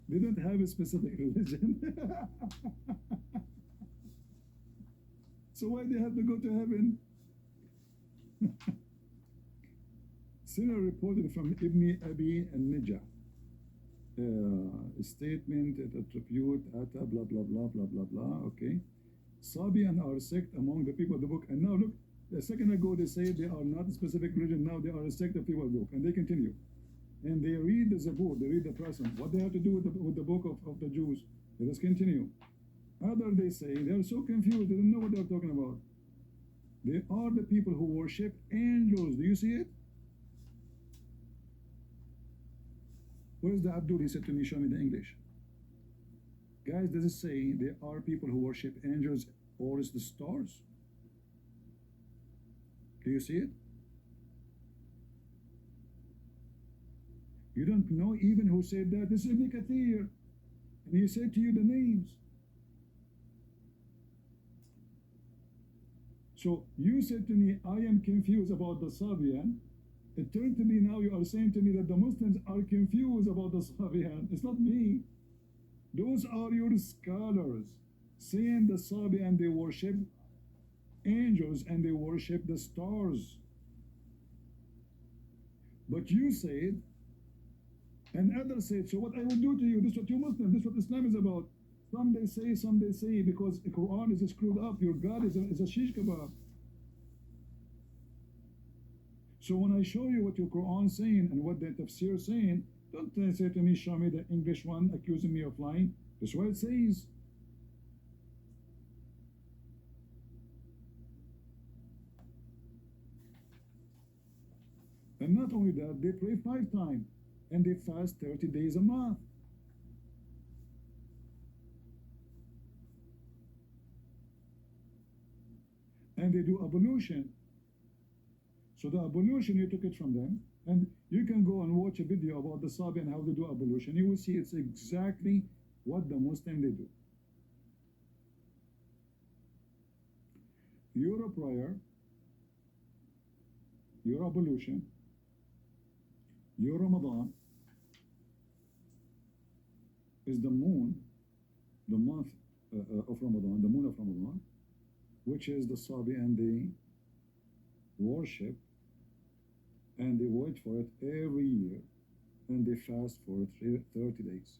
They don't have a specific religion. So why they have to go to heaven? Sinner reported from Ibn Abi Najah. A statement, attribute, ata, blah, blah, blah, blah, blah, blah, okay. Sabian are sect among the people of the book. And now look, a second ago they say they are not a specific religion, now they are a sect of people of the book. And they continue. And they read the Zabur, they read the Prasan. What they have to do with the book of the Jews? Let us continue. Other they say, they are so confused, they don't know what they're talking about. They are the people who worship angels. Do you see it? Where's the Abdul? He said to me, show me the English. Guys, does it say there are people who worship angels or is the stars? Do you see it? You don't know even who said that. This is Ibn Kathir. And he said to you the names. So you said to me, I am confused about the Sabian. It turned to me now you are saying to me that the Muslims are confused about the Sabian. It's not me. Those are your scholars saying the Sabian, they worship angels and they worship the stars. But you said, and others said, so what I will do to you, this is what you Muslim, this is what Islam is about. Some they say, because the Quran is screwed up, your God is a shish kebab. So when I show you what your Quran is saying and what the tafsir is saying, don't say to me, show me the English one accusing me of lying. That's what it says. And not only that, they pray 5 times and they fast 30 days a month. And they do ablution. So the ablution, you took it from them, and you can go and watch a video about the Sabian how they do ablution. You will see it's exactly what the Muslim they do. Your prayer, your ablution, your Ramadan is the moon, the month of Ramadan, the moon of Ramadan, which is the Sabi, and they worship and they wait for it every year and they fast for 30 days.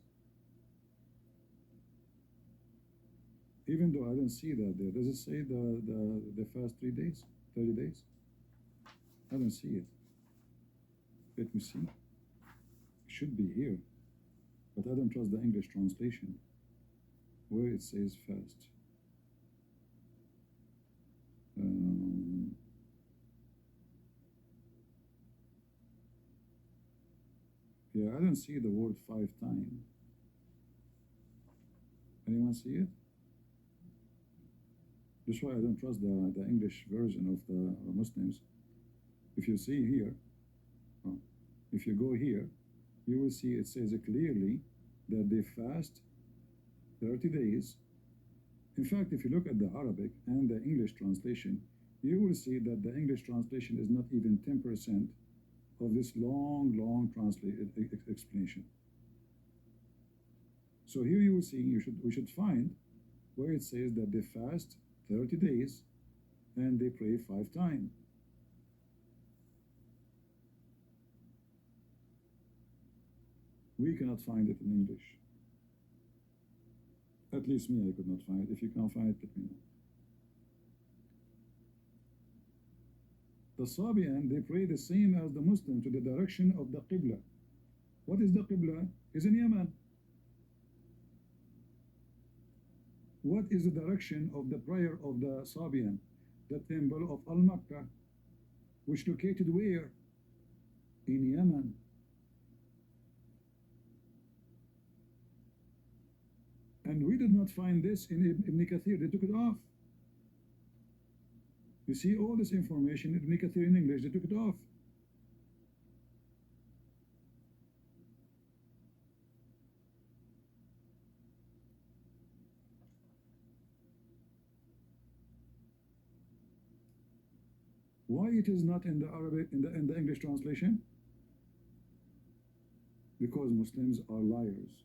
Even though I don't see that there. Does it say the fast 3 days, 30 days? I don't see it. Let me see. It should be here, but I don't trust the English translation where it says fast. Yeah, I don't see the word 5 times. Anyone see it? That's why I don't trust the English version of the Muslims. If you see here, if you go here, you will see it says clearly that they fast 30 days. In fact, if you look at the Arabic and the English translation, you will see that the English translation is not even 10% of this long explanation. So here you will see, we should find where it says that they fast 30 days and they pray 5 times. We cannot find it in English. At least me, I could not find it. If you can't find it, let me know. The Sabian, they pray the same as the Muslim to the direction of the Qibla. What is the Qibla? Is in Yemen. What is the direction of the prayer of the Sabian? The temple of Al-Makkah, which located where? In Yemen. And we did not find this in Ibn Kathir. They took it off. You see all this information in Ibn Kathir in English, they took it off. Why it is not in the Arabic, in the English translation? Because Muslims are liars.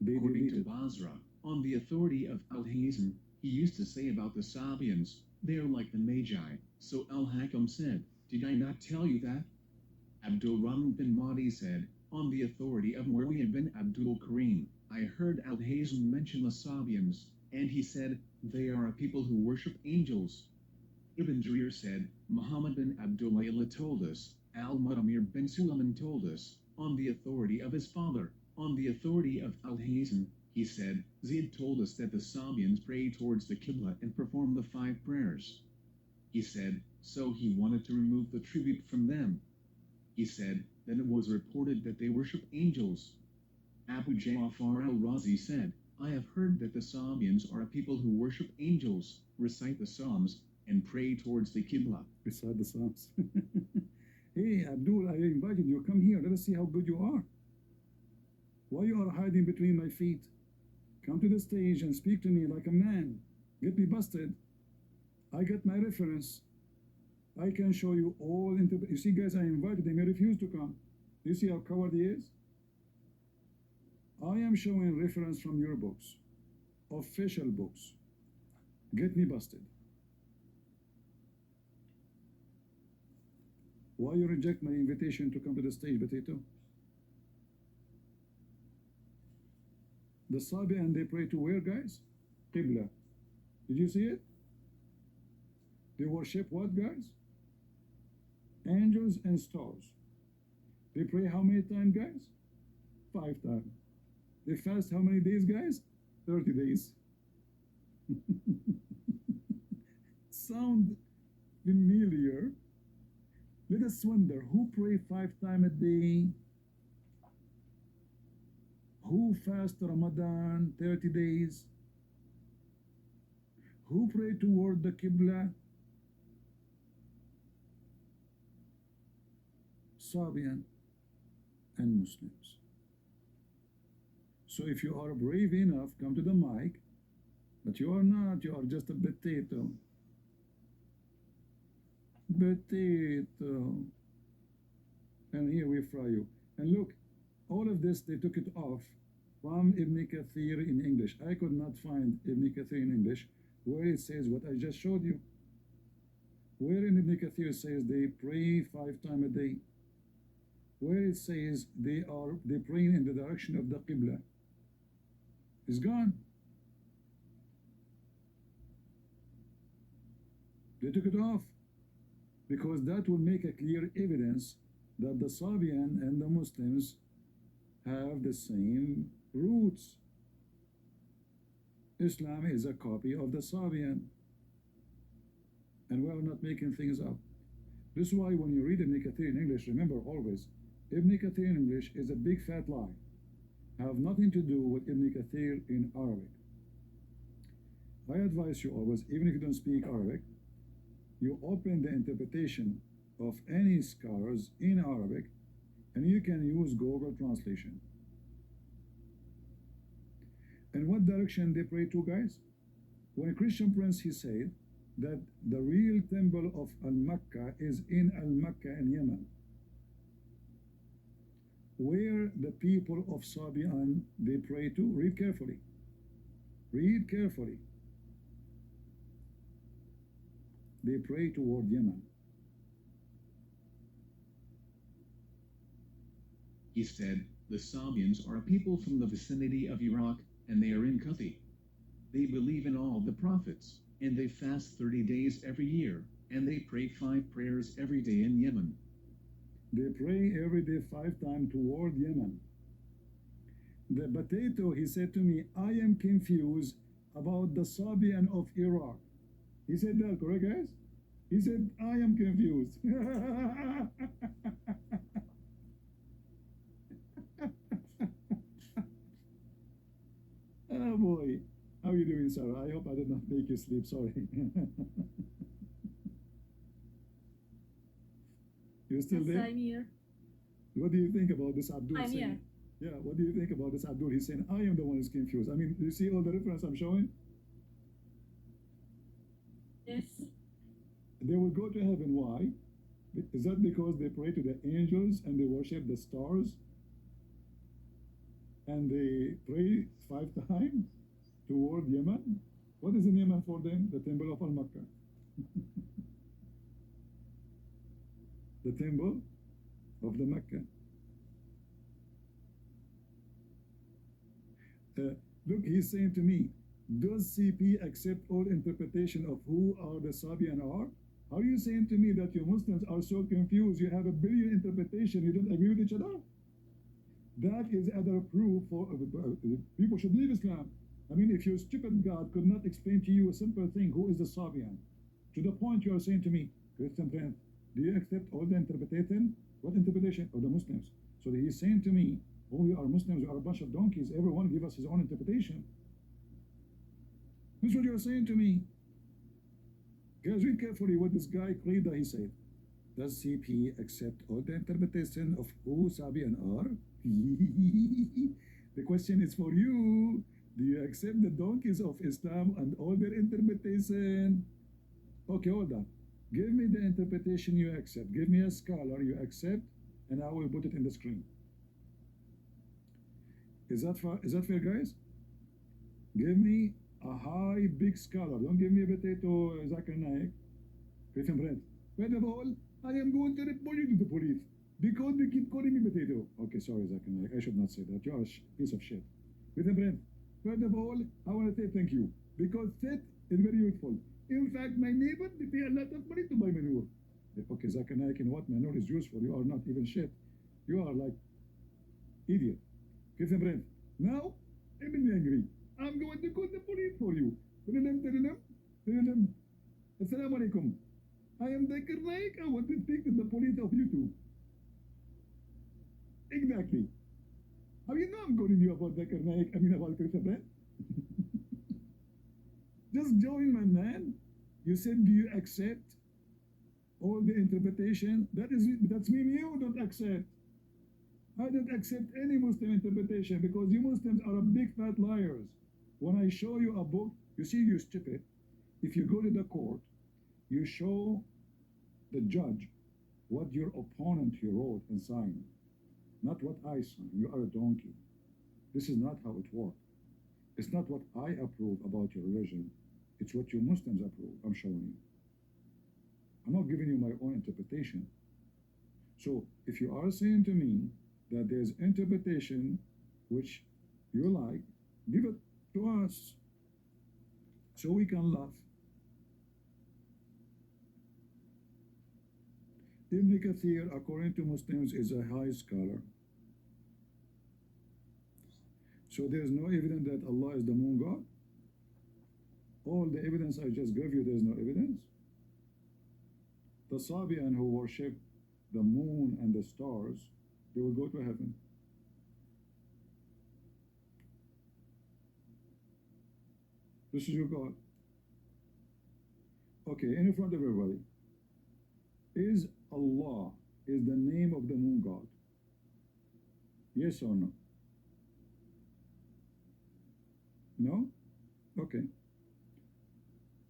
According to Basra, on the authority of Al-Hazm, he used to say about the Sabians, they are like the Magi. So Al-Hakam said, did I not tell you that? Abdul Rahman bin Mahdi said, on the authority of Muawiyah bin Abdul Karim, I heard Al-Hazm mention the Sabians, and he said, they are a people who worship angels. Ibn Jarir said, Muhammad bin Abdullah told us, Al-Mu'tamir bin Sulaiman told us, on the authority of his father, on the authority of Al-Hazm, he said, Zayd told us that the Sabians pray towards the Qibla and perform the 5 prayers. He said, so he wanted to remove the tribute from them. He said, then it was reported that they worship angels. Abu Ja'far al-Razi said, I have heard that the Sabians are a people who worship angels, recite the Psalms, and pray towards the Qibla. Recite the Psalms. Hey, Abdul, I invited you. Come here. Let us see how good you are. Why you are hiding between my feet? Come to the stage and speak to me like a man. Get me busted. I get my reference. I can show you all into. You see, guys, I invited him. He refused to come. You see how coward he is? I am showing reference from your books, official books. Get me busted. Why you reject my invitation to come to the stage, Potato? The Sabian, they pray to where, guys? Qibla. Did you see it? They worship what, guys? Angels and stars. They pray how many times, guys? 5 times. They fast how many days, guys? 30 days. Sound familiar? Let us wonder, who pray 5 times a day? Who fast Ramadan 30 days? Who pray toward the Qibla? Sabian and Muslims. So if you are brave enough, come to the mic, but you are not, you are just a potato. Potato. And here we fry you. And look, all of this, they took it off from Ibn Kathir in English. I could not find Ibn Kathir in English where it says what I just showed you. Where in Ibn Kathir says they pray 5 times a day. Where it says they praying in the direction of the Qibla. It's gone. They took it off because that will make a clear evidence that the Sabian and the Muslims have the same roots. Islam is a copy of the Sabian, and we are not making things up. This is why when you read Ibn Kathir in English, remember always, Ibn Kathir in English is a big fat lie. Have nothing to do with Ibn Kathir in Arabic. I advise you always, even if you don't speak Arabic, you open the interpretation of any scholars in Arabic, and you can use Google Translation. And what direction they pray to, guys? When a Christian prince, he said that the real temple of Al-Makkah is in Al-Makkah in Yemen, where the people of Sabian, they pray to. Read carefully. Read carefully. They pray toward Yemen. He said, the Sabians are a people from the vicinity of Iraq, and they are in Kuthi. They believe in all the prophets, and they fast 30 days every year, and they pray 5 prayers every day in Yemen. They pray every day 5 times toward Yemen. The potato, he said to me, I am confused about the Sabian of Iraq. He said that, correct, guys? He said, I am confused. Oh boy. How are you doing, Sarah? I hope I did not make you sleep. Sorry. You're still Yes, there? I'm here. What do you think about this Abdul I'm saying? here. Yeah, what do you think about this Abdul? He's saying, I am the one who's confused. I mean, you see all the reference I'm showing? Yes. They will go to heaven. Why? Is that because they pray to the angels and they worship the stars? And they pray 5 times toward Yemen? What is in Yemen for them? The temple of Al-Makkah. The temple of the Mecca. Look, he's saying to me, does CP accept all interpretation of who are the Sabian are? Are you saying to me that you Muslims are so confused, you have a billion interpretation, you don't agree with each other? That is other proof for people should leave Islam. I mean, if your stupid God could not explain to you a simple thing, who is the Sabian? To the point you are saying to me, Christian friend, do you accept all the interpretation? What interpretation? Of the Muslims. So he's saying to me, oh, we are Muslims, we are a bunch of donkeys, everyone give us his own interpretation. This is what you're saying to me. Guys, read carefully what this guy Qrida, he said. Does CP accept all the interpretation of who Sabian are? The question is for you. Do you accept the donkeys of Islam and all their interpretation? Okay, hold on. Give me the interpretation you accept. Give me a scholar you accept, and I will put it in the screen. Is that fair, guys? Give me a high, big scholar. Don't give me a potato, Zakir Naik. Christian friend. First of all, I am going to report you to the police because you keep calling me potato. Okay, sorry, Zakir Naik. I should not say that. You are a piece of shit. Christian friend. First of all, I want to say thank you because that is very useful. In fact, my neighbor, they pay a lot of money to buy manure. Okay, Zakir Naik, in what manure is useful? You are not even shit. You are like idiot. Christian friend. Now, I'm angry. I'm going to call the police for you. Tell them, Assalamu alaikum. I am the Naik. I want to think the polite of you two. Exactly. How you know I'm calling you about the Naik? I mean about Christopher. Just join, my man. You said, do you accept all the interpretation? That's mean you don't accept. I don't accept any Muslim interpretation because you Muslims are a big fat liars. When I show you a book, you see, you stupid. If you go to the court, you show the judge what your opponent he wrote and signed, not what I signed. You are a donkey. This is not how it works. It's not what I approve about your religion. It's what you Muslims approve. I'm showing you. I'm not giving you my own interpretation. So if you are saying to me that there's interpretation which you like, give it to us so we can laugh. Ibn Kathir, according to Muslims, is a high scholar. So there's no evidence that Allah is the moon god? All the evidence I just gave you, there's no evidence? The Sabian who worship the moon and the stars, they will go to heaven. This is your God. Okay, in front of everybody. Is Allah is the name of the moon god? Yes or no? No? Okay.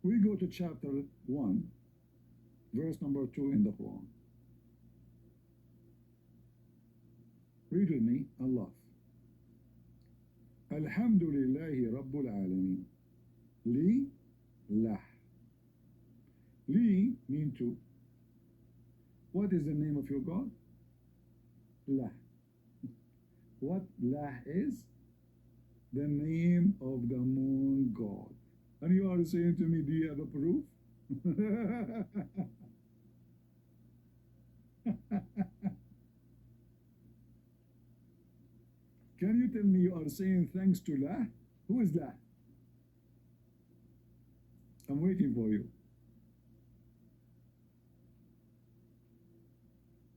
We go to chapter 1, verse number 2 in the Quran. Read with me and laugh. Alhamdulillahi Rabbul Alameen. Li, lah. Li mean to. What is the name of your God? Lah. What lah is? The name of the moon god. And you are saying to me, do you have a proof? Can you tell me you are saying thanks to lah? Who is lah? I'm waiting for you.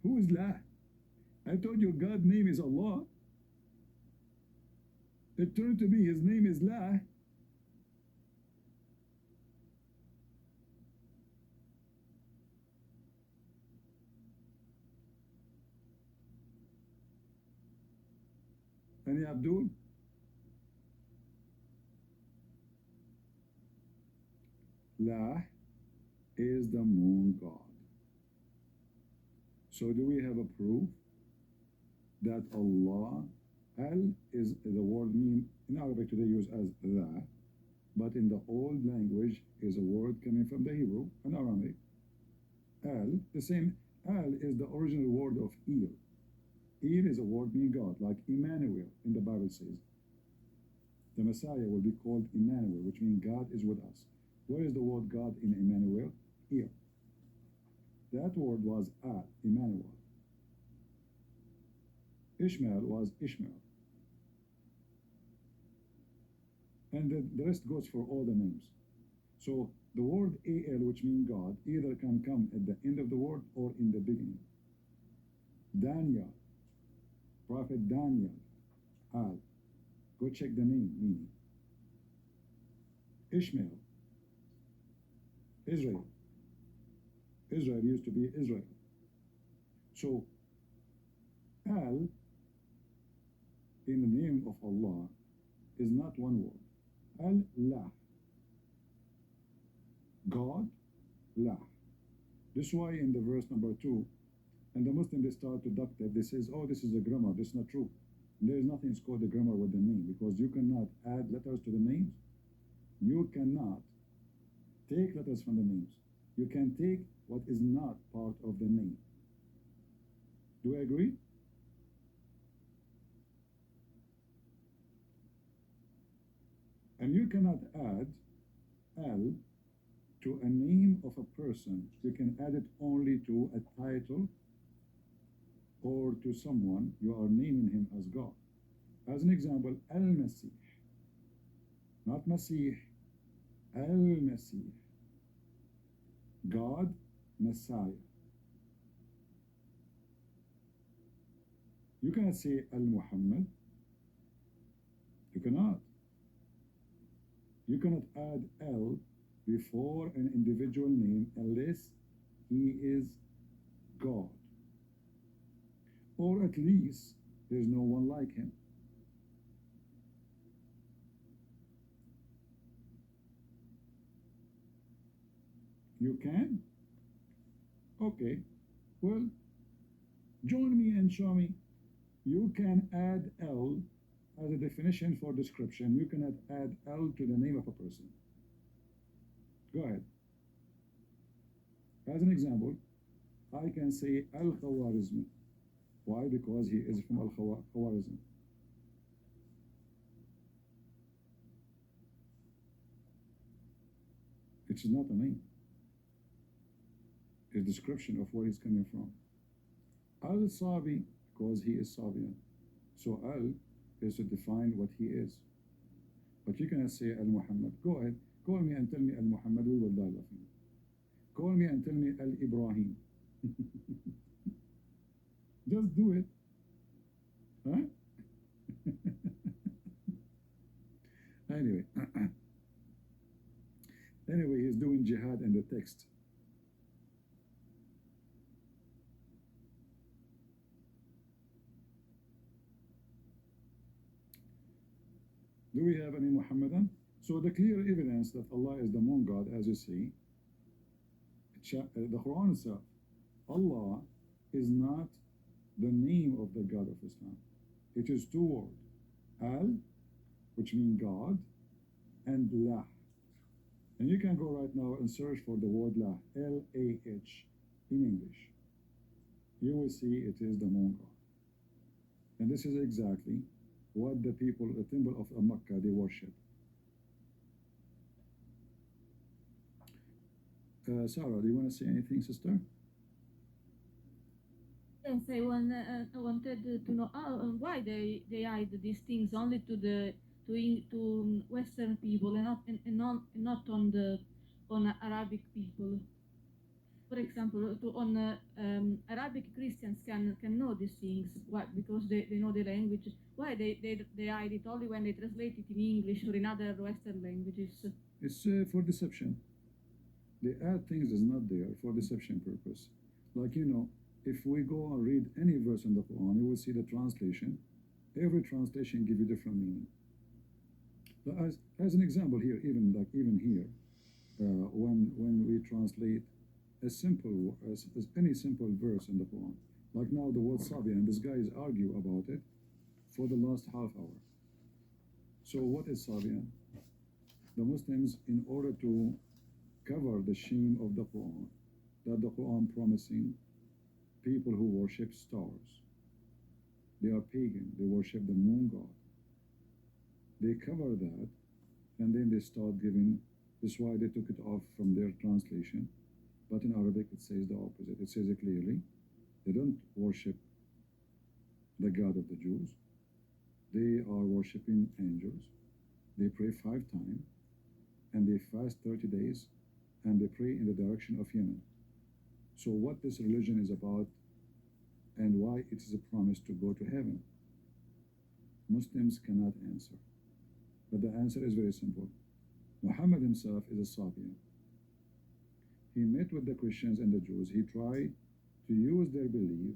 Who is lah? I told you God's name is Allah. It turned to be his name is lah. Any Abdul? Lah is the moon god. So do we have a proof that Allah, al is the word mean in Arabic today used as that, but in the old language is a word coming from the Hebrew and Aramaic. Al, the same, al is the original word of El. El is a word meaning God, like Emmanuel in the Bible says. The Messiah will be called Emmanuel, which means God is with us. Where is the word God in Emmanuel? Here. That word was Emmanuel. Ishmael was Ishmael. And the rest goes for all the names. So the word Al, which means God, either can come at the end of the word or in the beginning. Daniel, Prophet Daniel, Al. Go check the name, meaning. Ishmael, Israel. Israel used to be Israel. So, Al, in the name of Allah, is not one word. Al-lah. God, lah. This is why in the verse number 2, and the Muslim, they start to duct it. They says, oh, this is a grammar. This is not true. There is nothing called a grammar with the name, because you cannot add letters to the names. You cannot take letters from the names. You can take what is not part of the name. Do I agree? And you cannot add al to a name of a person. You can add it only to a title or to someone. You are naming him as God. As an example, Al-Masih. Not Masih, Al-Masih. God Messiah. You cannot say Al-Muhammad. You cannot. You cannot add L before an individual name unless he is God. Or at least there's no one like him. You can? Okay. Well, join me and show me. You can add L as a definition for description. You cannot add L to the name of a person. Go ahead. As an example, I can say Al-Khawarizmi. Why? Because he is from Al-Khawarizm. It's not a name. It's a description of where he's coming from. Al-Sabi, because he is Sabian. So Al is to define what he is. But you cannot say Al-Muhammad. Go ahead. Call me and tell me Al-Muhammad. We will die laughing. Call me and tell me Al-Ibrahim. Just do it. Huh? Anyway. Anyway, he's doing jihad in the text. Do we have any Muhammadan? So the clear evidence that Allah is the moon God, as you see, the Quran itself, Allah is not the name of the God of Islam. It is two words, Al, which means God, and Lah. And you can go right now and search for the word Lah, L-A-H, in English. You will see it is the moon God. And this is exactly what the people, the temple of Makkah, they worship. Sarah, do you want to say anything, sister? Yes, I wanted to know why they hide these things only to Western people and not on Arabic people. For example, Arabic Christians can know these things. Why? Because they know the language. Why they hide it only when they translate it in English or in other Western languages? It's for deception. They add things that's not there for deception purpose. Like, you know, if we go and read any verse in the Quran, you will see the translation. Every translation gives you different meaning. But as an example here, even here, when we translate as any simple verse in the Quran, like now the word Sabian, this guy is argue about it for the last half hour. So what is Sabian? The Muslims, in order to cover the shame of the Quran, that the Quran promising people who worship stars, they are pagan, they worship the moon god. They cover that, and then they start giving. That's why they took it off from their translation. But in Arabic, it says the opposite. It says it clearly. They don't worship the God of the Jews. They are worshiping angels. They pray 5 times, and they fast 30 days, and they pray in the direction of Yemen. So what this religion is about, and why it is a promise to go to heaven, Muslims cannot answer. But the answer is very simple. Muhammad himself is a Sabian. He met with the Christians and the Jews. He tried to use their belief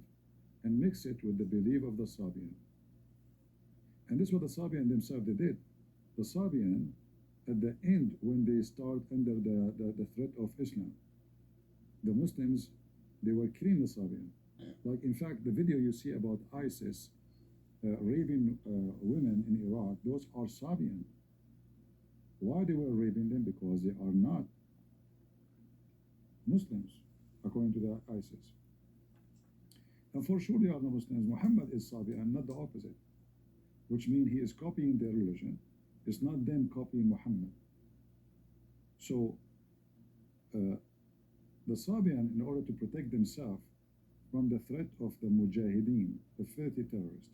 and mix it with the belief of the Sabian. And this is what the Sabian themselves they did. The Sabian, at the end, when they start under the threat of Islam, the Muslims, they were killing the Sabian. Like, in fact, the video you see about ISIS raping women in Iraq, those are Sabian. Why they were raping them? Because they are not Muslims, according to the ISIS. And for sure they are not Muslims. Muhammad is Sabian, not the opposite, which means he is copying their religion. It's not them copying Muhammad. So the Sabian, in order to protect themselves from the threat of the Mujahideen, the filthy terrorists,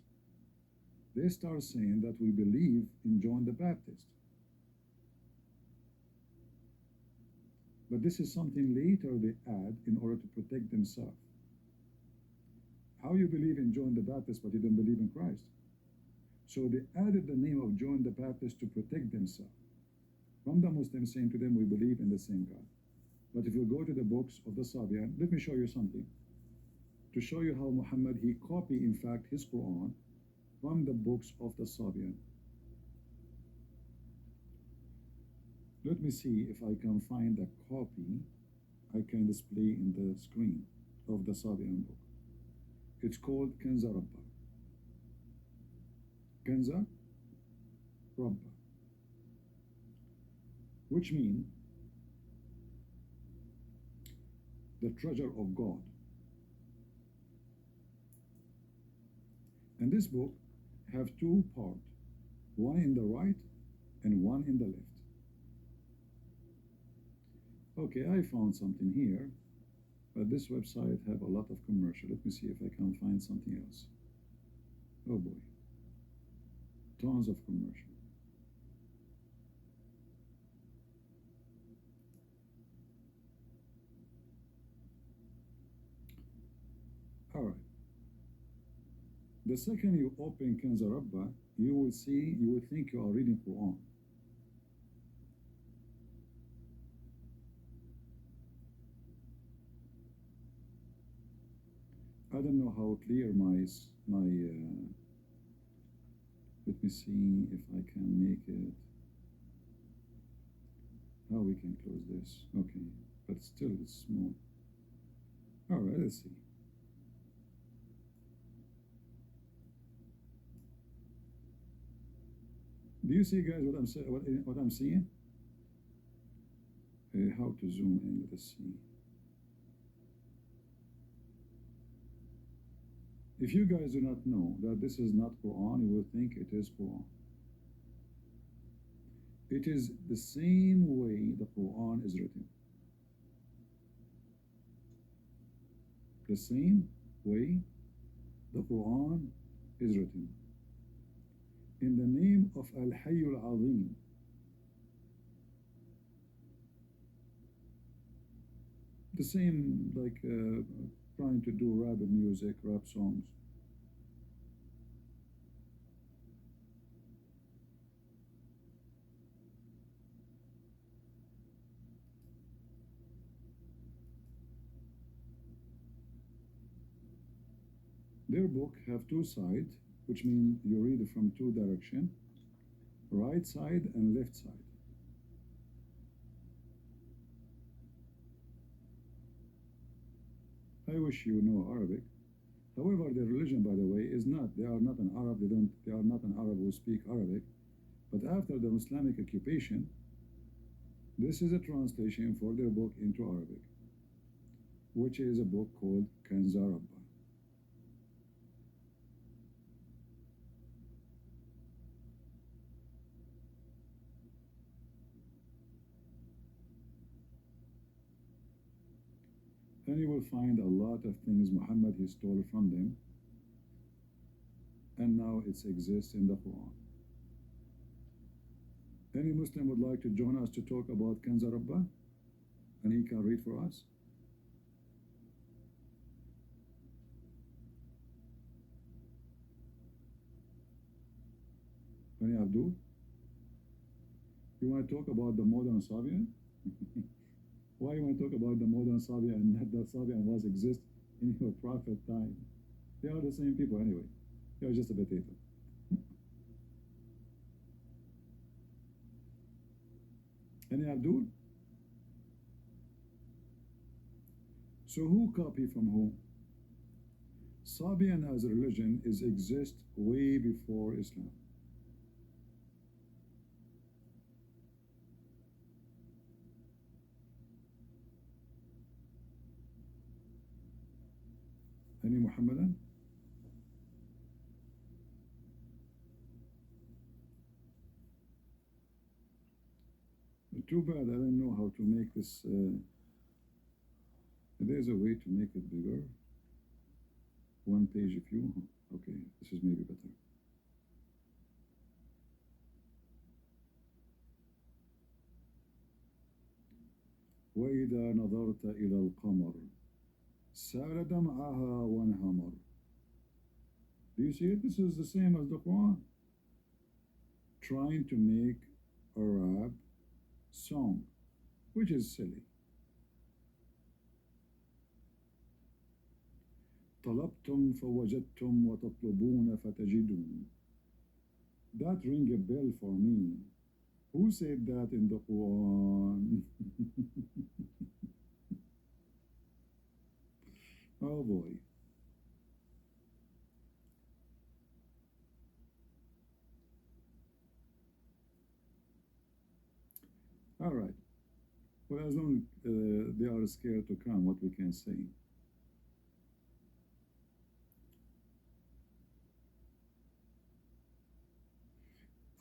they start saying that we believe in John the Baptist. But this is something later they add in order to protect themselves. How you believe in John the Baptist but you don't believe in Christ? So they added the name of John the Baptist to protect themselves from the Muslims, saying to them, we believe in the same God. But if you go to the books of the Sabian, let me show you something. To show you how Muhammad, he copied, in fact, his Quran from the books of the Sabian. Let me see if I can find a copy I can display in the screen of the Sabian book. It's called Kanza Rabba. Kanza Rabba. Which means the treasure of God. And this book have two parts, one in the right and one in the left. Okay, I found something here, but this website have a lot of commercial. Let me see if I can find something else. Oh boy, tons of commercial. All right. The second you open Kanza Rabba, you will think you are reading Quran. I don't know how clear let me see if I can make it, how we can close this. Okay, but still it's small. All right, let's see. Do you see, guys, what I'm seeing? How to zoom in? Let us see. If you guys do not know that this is not Quran, you will think it is Quran. It is the same way the Quran is written. The same way the Quran is written. In the name of Al-Hayyul Azim. The same, like trying to do rap music, rap songs. Their book have two sides, which means you read it from two directions, right side and left side. I wish you know Arabic. However, their religion, by the way, is not. They are not an Arab. They are not an Arab who speak Arabic. But after the Islamic occupation, this is a translation for their book into Arabic, which is a book called Kanza Rabba. And you will find a lot of things Muhammad he stole from them, and now it exists in the Quran. Any Muslim would like to join us to talk about Kanza Rabba, and he can read for us? Any Abdul? You want to talk about the modern Sabian? Why you want to talk about the modern Sabian and not that Sabian was exist in your prophet time? They are the same people anyway. They are just a potato. Any Abdul? So who copy from whom? Sabian as a religion is exist way before Islam. Any Muhammadan? Too bad I don't know how to make this. There's a way to make it bigger. One page if you. Okay, this is maybe better. وإذا نظرت إلى القمر سال دمعها وانهمر. Do you see it? This is the same as the Quran. Trying to make a rap song, which is silly. طلبتم فوجدتم وتطلبون فتجدون. That ring a bell for me. Who said that in the Quran? Oh boy. All right. Well, as long as they are scared to come, what we can say.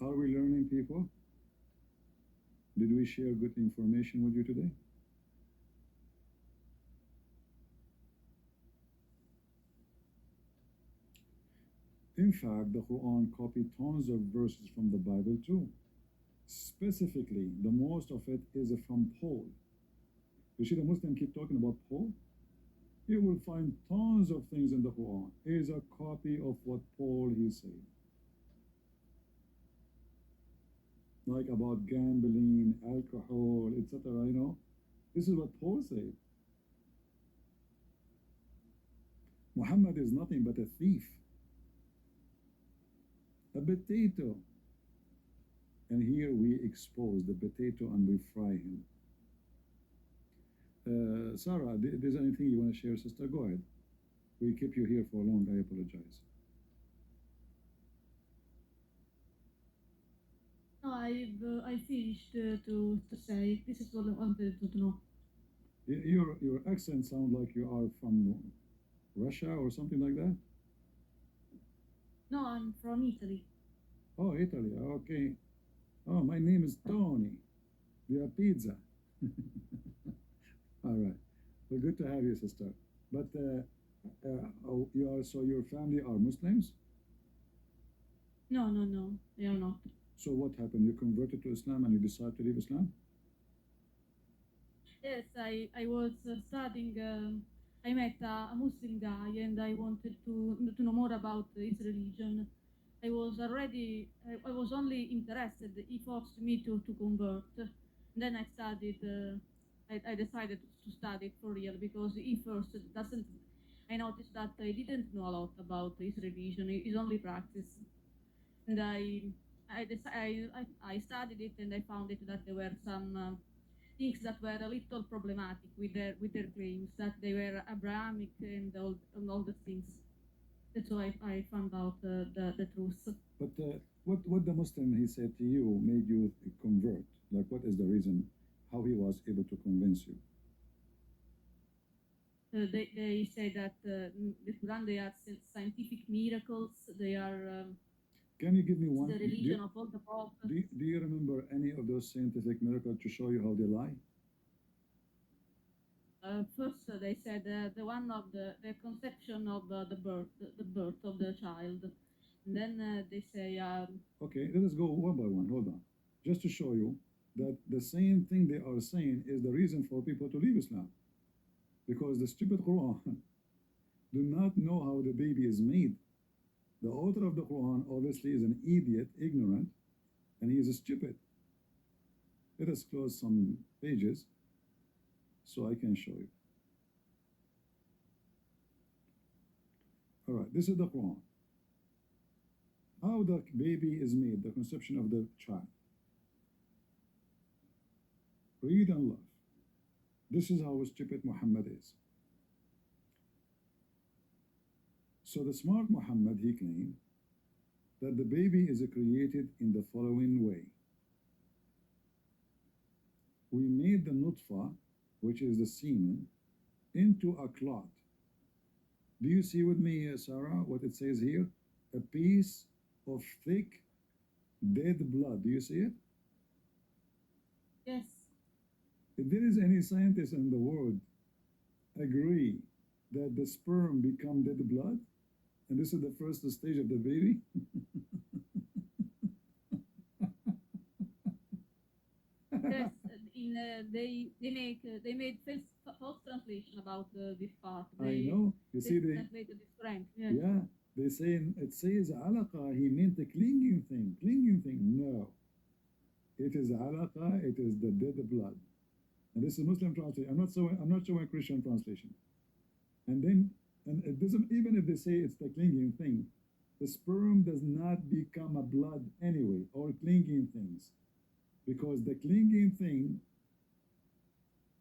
Are we learning, people? Did we share good information with you today? In fact, the Quran copied tons of verses from the Bible too. Specifically, the most of it is from Paul. You see the Muslim keep talking about Paul? You will find tons of things in the Quran. It is a copy of what Paul he said. Like about gambling, alcohol, etc. You know, this is what Paul said. Muhammad is nothing but a thief, a potato. And here we expose the potato and we fry him. Sarah, there's anything you want to share, sister? Go ahead. We keep you here for long. I apologize. No, I finished to say this is what I wanted to know. Your accent sounds like you are from Russia or something like that. No, I'm from Italy. Oh, Italy. Okay. Oh, my name is Tony. We are pizza. All right. Well, good to have you, sister. But so your family are Muslims? No, they are not. So what happened? You converted to Islam and you decided to leave Islam? Yes, I was studying. I met a Muslim guy, and I wanted to know more about his religion. I was I was only interested. He forced me to convert. Then I studied. I decided to study it for real because he first doesn't. I noticed that I didn't know a lot about his religion. It's only practice, and I studied it, and I found it that there were some things that were a little problematic with their claims that they were Abrahamic and all the things. That's why I found out the truth. But what the Muslim he said to you made you convert? Like, what is the reason? How he was able to convince you? They say that the Quran, they are scientific miracles. They are Can you give me one? the religion of all the prophets. Do you remember any of those scientific miracles to show you how they lie? First, they said the one of the conception of the birth of the child. And then they say. Okay, let us go one by one. Hold on. Just to show you that the same thing they are saying is the reason for people to leave Islam. Because the stupid Quran do not know how the baby is made. The author of the Quran obviously is an idiot, ignorant, and he is stupid. Let us close some pages so I can show you. All right, this is the Quran. How the baby is made, the conception of the child. Read and love. This is how stupid Muhammad is. So the smart Muhammad, he claimed that the baby is created in the following way. We made the nutfa, which is the semen, into a clot. Do you see with me, Sarah, what it says here? A piece of thick, dead blood. Do you see it? Yes. If there is any scientist in the world agree that the sperm become dead blood, and this is the first stage of the baby, Yes, in they made false translation about this part. I know. You see, They they translated this French. Yeah. yeah, they say it says alaqa. He meant the clinging thing. Clinging thing. No, it is alaqa. It is the dead blood. And this is Muslim translation. I'm not showing Christian translation. And then, and it doesn't, even if they say it's the clinging thing, the sperm does not become a blood anyway, or clinging things, because the clinging thing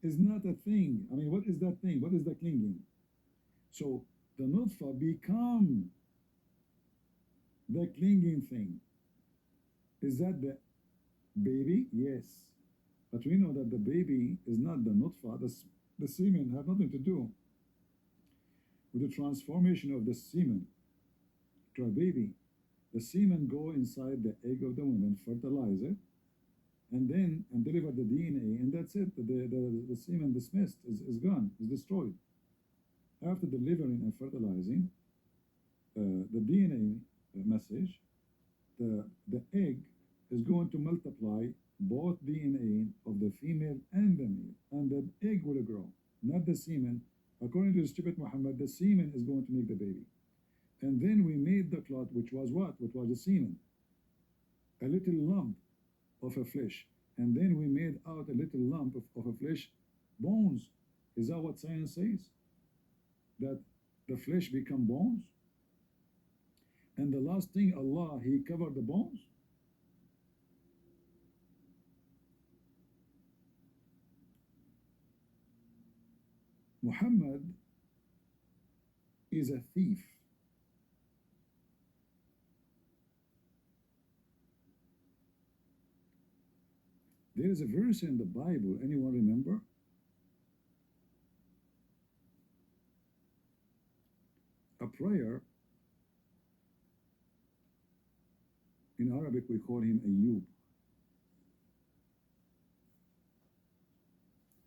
is not a thing. I mean, what is that thing? What is the clinging? So the nutfa become the clinging thing. Is that the baby? Yes. But we know that the baby is not the nutfa. The semen have nothing to do with the transformation of the semen to a baby. The semen go inside the egg of the woman, fertilize it, and deliver the DNA, and that's it. The semen dismissed, is gone, is destroyed. After delivering and fertilizing the DNA message, the egg is going to multiply both DNA of the female and the male, and the egg will grow, not the semen. According to the stupid Muhammad, the semen is going to make the baby. And then we made the clot, which was what? Which was the semen, a little lump of a flesh. And then we made out a little lump of a flesh, bones. Is that what science says? That the flesh become bones? And the last thing, Allah, He covered the bones? Muhammad is a thief. There is a verse in the Bible, anyone remember? A prayer, in Arabic we call him Ayyub.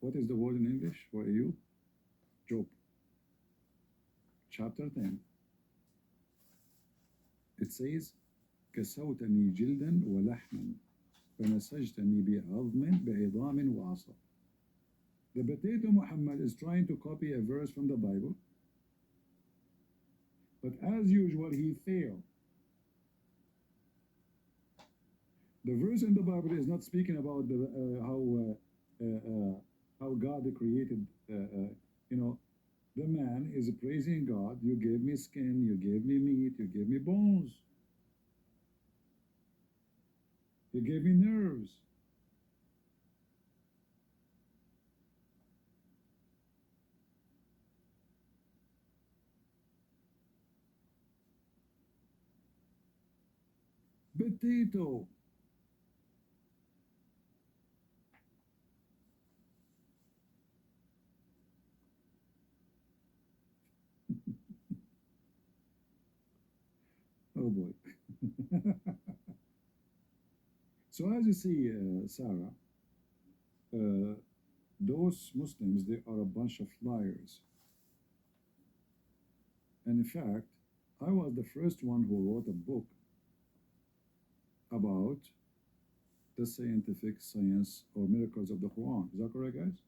What is the word in English for Ayyub? Job. Chapter 10. It says, كسوتني جلدا ولحما فنسجتني بعظام وعصب. The potato Muhammad is trying to copy a verse from the Bible, but as usual he failed. The verse in the Bible is not speaking about how God created, the man is praising God. You gave me skin, you gave me meat, you gave me bones, you gave me nerves. Potato. Oh boy. So as you see, Sarah, those Muslims, they are a bunch of liars. And in fact, I was the first one who wrote a book about the scientific science or miracles of the Quran. Is that correct, guys?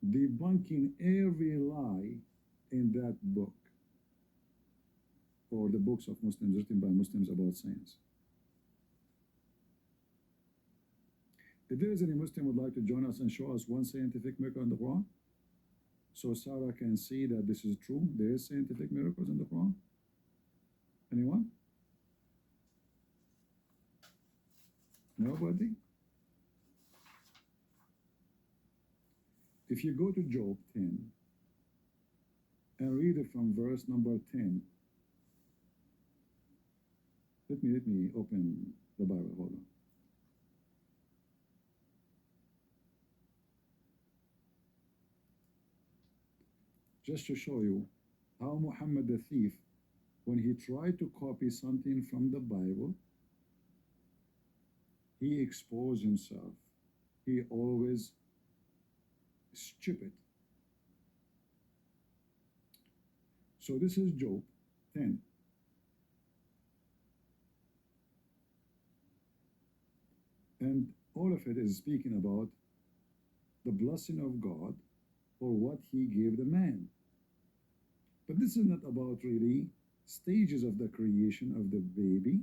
Debunking every lie in that book, or the books of Muslims written by Muslims about science. If there is any Muslim who would like to join us and show us one scientific miracle in the Quran, so Sarah can see that this is true, there is scientific miracles in the Quran. Anyone? Nobody? If you go to Job 10 and read it from verse number 10, let me open the Bible. Hold on. Just to show you how Muhammad the thief, when he tried to copy something from the Bible, he exposed himself. He always stupid. So this is Job 10. And all of it is speaking about the blessing of God for what he gave the man. But this is not about really stages of the creation of the baby.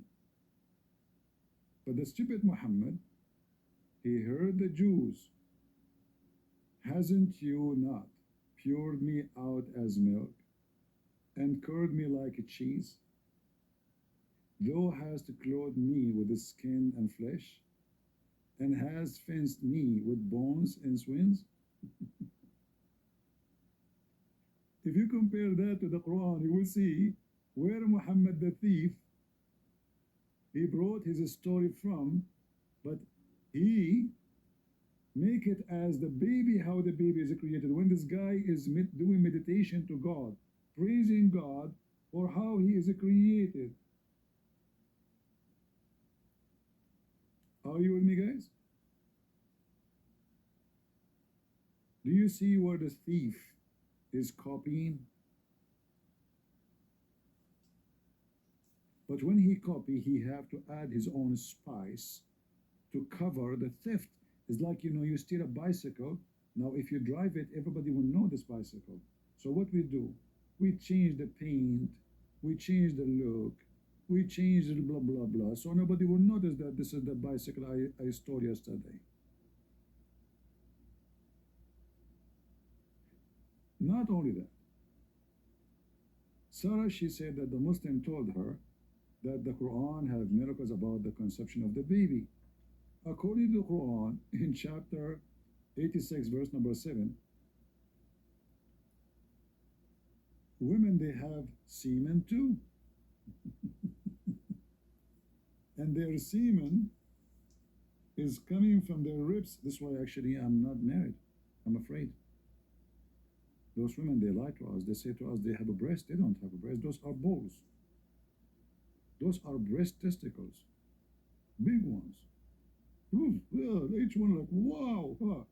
But the stupid Muhammad, he heard the Jews, hasn't you not poured me out as milk and curd me like a cheese? Thou hast clothed me with the skin and flesh, and hast fenced me with bones and swins. If you compare that to the Quran, you will see where Muhammad the thief, he brought his story from, but he make it as the baby, how the baby is created. When this guy is doing meditation to God, praising God for how he is created. Are you with me, guys? Do you see where the thief is copying? But when he copy, he have to add his own spice to cover the theft. It's like, you steal a bicycle. Now, if you drive it, everybody will know this bicycle. So what we do? We change the paint, we change the look, we change the blah, blah, blah. So nobody will notice that this is the bicycle I stole yesterday. Not only that, Sarah, she said that the Muslim told her that the Quran have miracles about the conception of the baby. According to the Quran, in chapter 86, verse number 7, women, they have semen too. And their semen is coming from their ribs. This is why actually I'm not married. I'm afraid. Those women, they lie to us. They say to us they have a breast. They don't have a breast. Those are balls. Those are breast testicles. Big ones. Ooh, yeah, each one like, wow. Huh.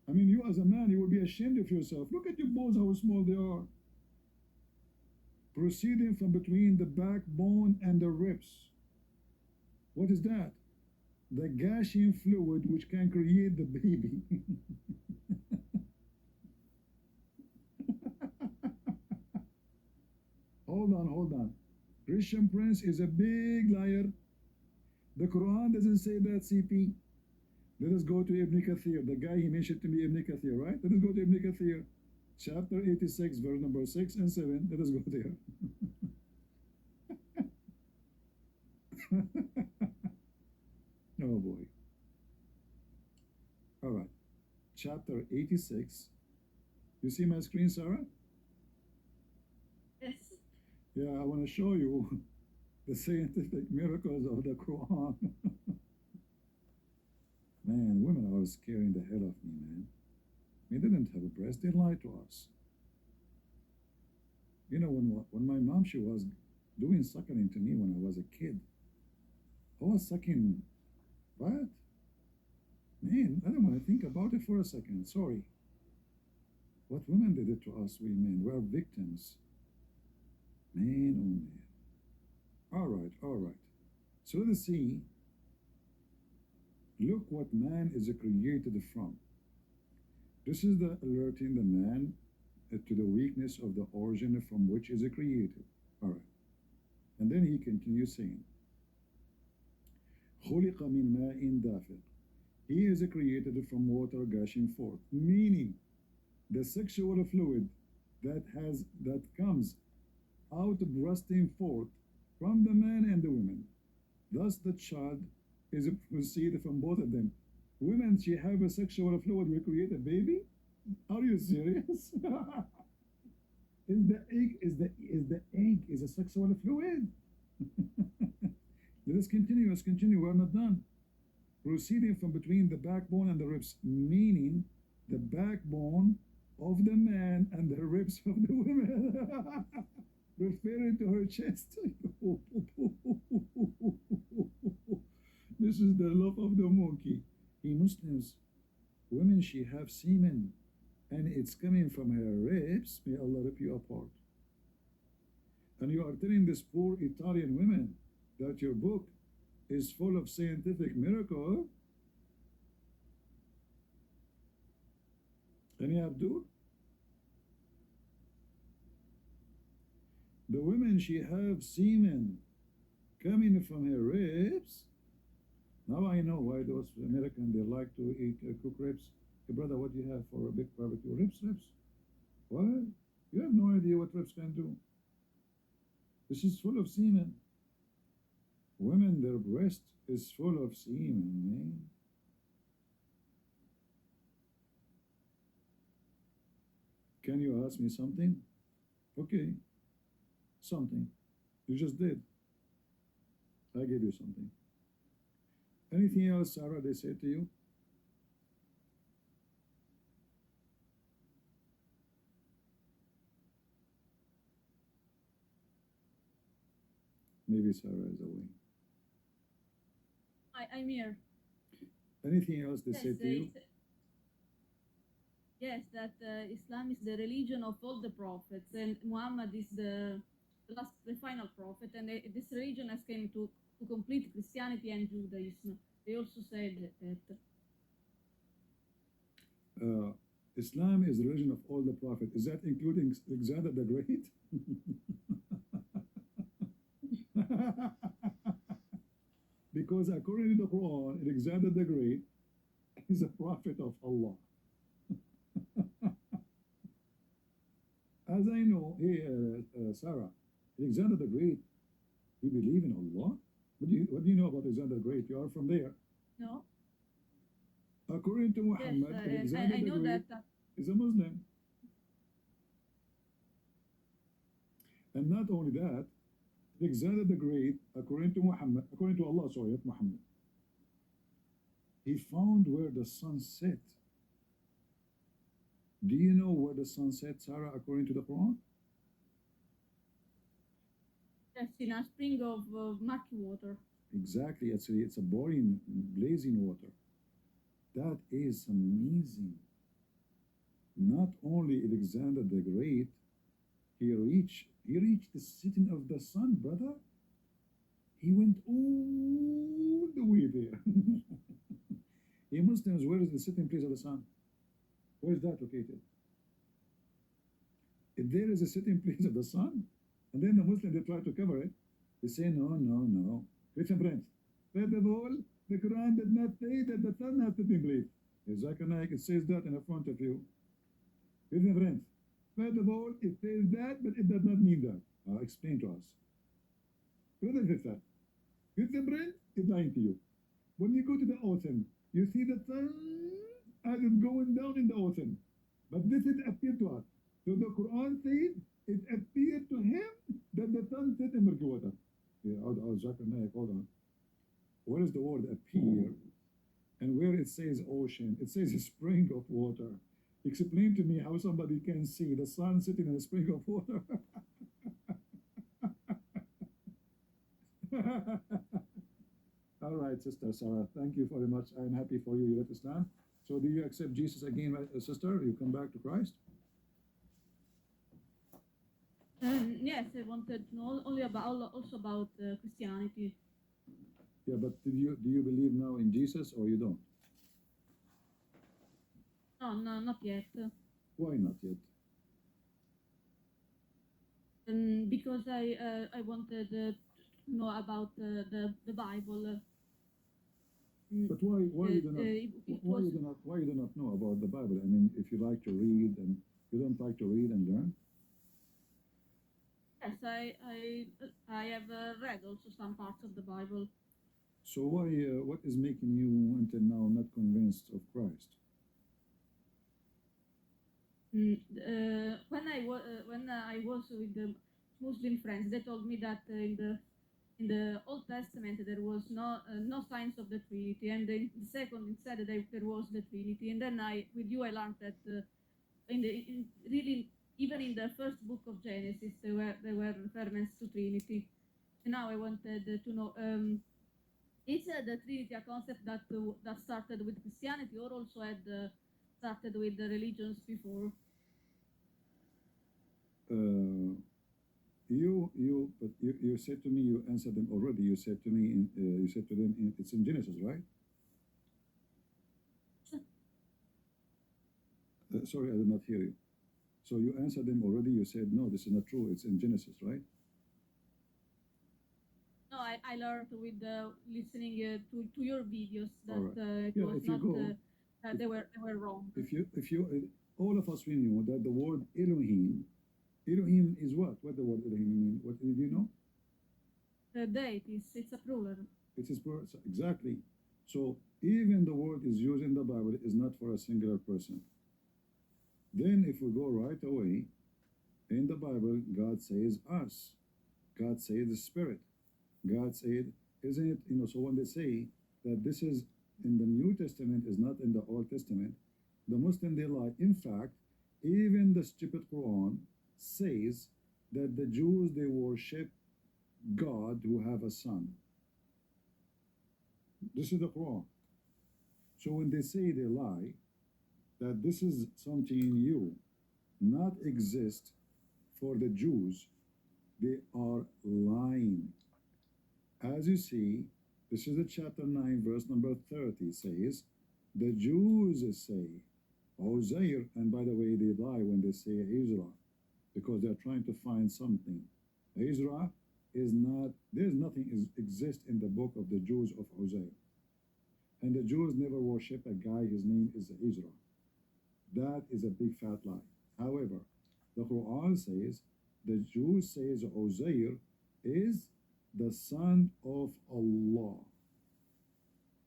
I mean, you as a man, you will be ashamed of yourself. Look at your balls, how small they are. Proceeding from between the backbone and the ribs. What is that? The gushing fluid which can create the baby. Hold on. Christian Prince is a big liar. The Quran doesn't say that, CP. Let us go to Ibn Kathir. The guy he mentioned to me, Ibn Kathir, right? Let us go to Ibn Kathir. Chapter 86, verse number 6 and 7. Let us go there. Oh boy. All right. Chapter 86. You see my screen, Sarah? Yes. Yeah, I want to show you the scientific miracles of the Quran. Man, women are scaring the hell of me, man. They didn't have a breast, they lied to us. When my mom, she was doing suckling to me when I was a kid. I was sucking, what? Man, I don't want to think about it for a second, sorry. What women did it to us, we men, we are victims. Man, oh man. All right. So let's see. Look what man is created from. This is the alerting the man to the weakness of the origin from which is created. All right. And then he continues saying, خُلِقَ مِنْ مَاءٍ دَافِقٍ. He is created from water gushing forth, meaning the sexual fluid that comes out bursting forth from the man and the woman. Thus the child is proceeded from both of them. Women, she have a sexual fluid will create a baby? Are you serious? Is the egg a sexual fluid? Let's continue, we're not done. Proceeding from between the backbone and the ribs, meaning the backbone of the man and the ribs of the women. Referring to her chest. This is the love of the monkey. In Muslims, women, she have semen, and it's coming from her ribs. May Allah rip you apart. And you are telling this poor Italian women that your book is full of scientific miracle. Any Abdul? The women, she have semen coming from her ribs. Now I know why those Americans, they like to eat cook ribs. Hey, brother, what do you have for a big barbecue? Ribs. What? You have no idea what ribs can do. This is full of semen. Women, their breast is full of semen, man. Can you ask me something? Okay. Something. You just did. I gave you something. Anything else, Sarah, they say to you? Maybe Sarah is away. I'm here. Anything else they Yes, say to you? yes, that Islam is the religion of all the prophets, and Muhammad is the final prophet, and this religion has came to complete Christianity and Judaism. They also said that. Islam is the religion of all the prophets. Is that including Alexander the Great? Because according to the Quran, Alexander the Great is a prophet of Allah. As I know, hey, Sarah, Alexander the Great, he believed in Allah? What do you know about Alexander the Great? You are from there. No. According to Muhammad, Yes, Alexander I the know Great that. is a Muslim. And not only that, Alexander the Great, according to Allah, sorry, not Muhammad, he found where the sun set. Do you know where the sun set, Sarah, according to the Quran? Yes, in a spring of murky water. Exactly, it's a boiling, blazing water. That is amazing. Not only Alexander the Great, he reached the setting of the sun, brother. He went all the way there. Hey, Muslims, where is the sitting place of the sun? Where is that located? If there is a sitting place of the sun, and then the Muslims, they try to cover it, they say, no. Listen, friends, first of all, the Quran did not say that the sun has sitting place. Zakir, it says that in the front of you. Listen, friends, first of all, it says that, but it does not mean that. Explain to us. Brother and sister, listen, friends, is lying to you. When you go to the ocean, you see the sun as it's going down in the ocean. But this is appeared to us. So the Quran says it appeared to him that the sun set in murky water. Yeah, Zakir, hold on. What is the word appear? And where it says ocean, it says a spring of water. Explain to me how somebody can see the sun sitting in a spring of water. All right, Sister Sarah, thank you very much. I'm happy for you at Islam. So do you accept Jesus again, sister? You come back to Christ? Yes, I wanted to know also about Christianity. Yeah, but do you believe now in Jesus or you don't? No, not yet. Why not yet? Because I wanted to know about the Bible. But why you do not know about the Bible? I mean, if you like to read and you don't like to read and learn. Yes, I have read also some parts of the Bible. So why what is making you until now not convinced of Christ? When I was with the Muslim friends, they told me that in the Old Testament there was no signs of the Trinity, and in the second instead there was the Trinity. And then with you I learned that really even in the first book of Genesis there were references to Trinity. And now I wanted to know. Is the Trinity a concept that started with Christianity, or also had started with the religions before? You said to me, you answered them already. You said to me, you said to them, it's in Genesis, right? Sorry, I did not hear you. So you answered them already. You said, no, this is not true. It's in Genesis, right? No, I learned with listening to your videos that Alright. it Yeah, was if you not go, that they were wrong. if you, all of us, we knew that the word Elohim is what? What the word Elohim mean? What did you know? The deities, it's a plural. It is for, exactly. So even the word is used in the Bible is not for a singular person. Then if we go right away, in the Bible, God says us. God says the Spirit. God said, isn't it, so when they say that this is in the New Testament is not in the Old Testament, the Muslim, they lie. In fact, even the stupid Quran says that the Jews, they worship God who have a son. This is the Quran. So when they say they lie, that this is something new, not exist for the Jews, they are lying. As you see, this is the chapter 9, verse number 30 says, the Jews say, Uzair, and by the way, they lie when they say Israel, because they're trying to find something. Israel is not, there's nothing exists in the book of the Jews of Uzair. And the Jews never worship a guy, his name is Israel. That is a big fat lie. However, the Quran says, the Jews says Uzair is the son of Allah.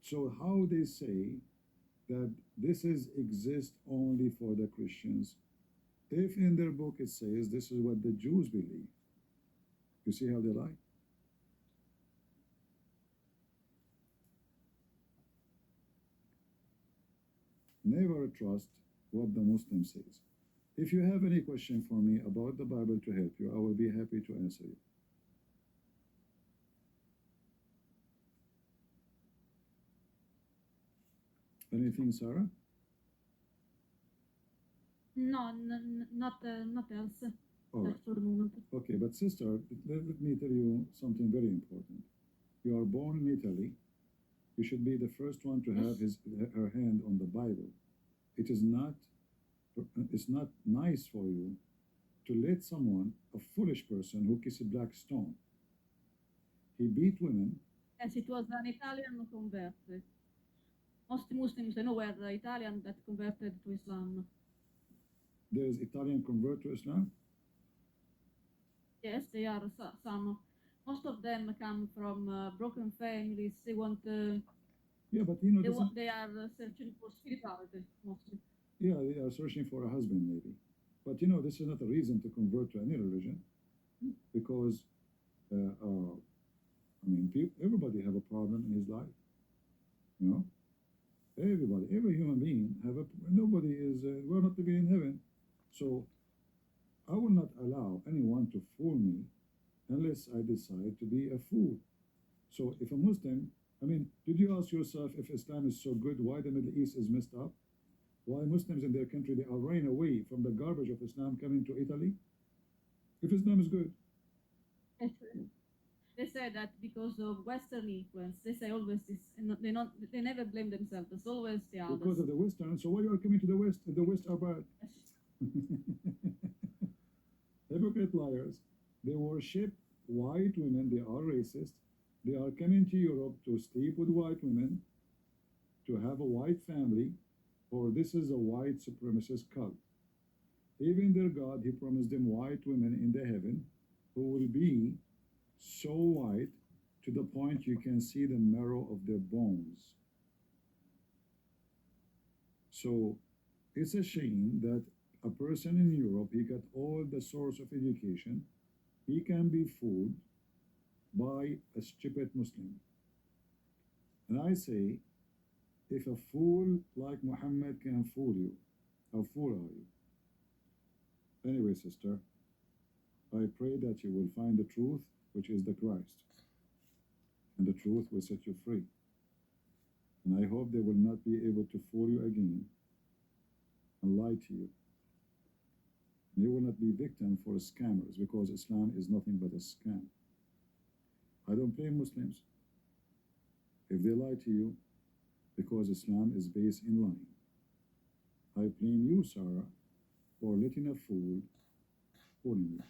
So how they say that this is exist only for the Christians, if in their book it says this is what the Jews believe. You see how they lie? Never trust what the Muslim says. If you have any question for me about the Bible to help you, I will be happy to answer you. Anything, Sarah? No, not else. All right. Just for the moment. Okay, but sister, let me tell you something very important. You are born in Italy. You should be the first one to have her hand on the Bible. It's not nice for you to let someone, a foolish person who kisses a black stone, he beat women. Yes, it was an Italian convert. Most Muslims I know were Italian that converted to Islam. There is Italian convert to Islam? Yes, they are some. Most of them come from broken families. They want. Yeah, but They are searching for spirituality mostly. Yeah, they are searching for a husband maybe. But this is not a reason to convert to any religion, because everybody have a problem in his life. Everybody, every human being have a. Nobody is. We're not living in heaven, so I will not allow anyone to fool me unless I decide to be a fool. So if a Muslim, did you ask yourself if Islam is so good, why the Middle East is messed up? Why Muslims in their country, they are running away from the garbage of Islam coming to Italy? If Islam is good. They say that because of Western influence. They say always this, and they never blame themselves. It's always the others. Because of the Western. So why you are coming to the West? The West are bad. Hypocrite liars. They worship white women. They are racist. They are coming to Europe to sleep with white women, to have a white family, or this is a white supremacist cult. Even their God, he promised them white women in the heaven who will be so white to the point you can see the marrow of their bones. So it's a shame that a person in Europe, he got all the source of education, he can be fooled by a stupid Muslim. And I say, if a fool like Muhammad can fool you, how fool are you? Anyway, sister, I pray that you will find the truth, which is the Christ, and the truth will set you free. And I hope they will not be able to fool you again and lie to you. And you will not be victim for scammers, because Islam is nothing but a scam. I don't blame Muslims if they lie to you, because Islam is based in lying. I blame you, Sarah, for letting a fool fool you.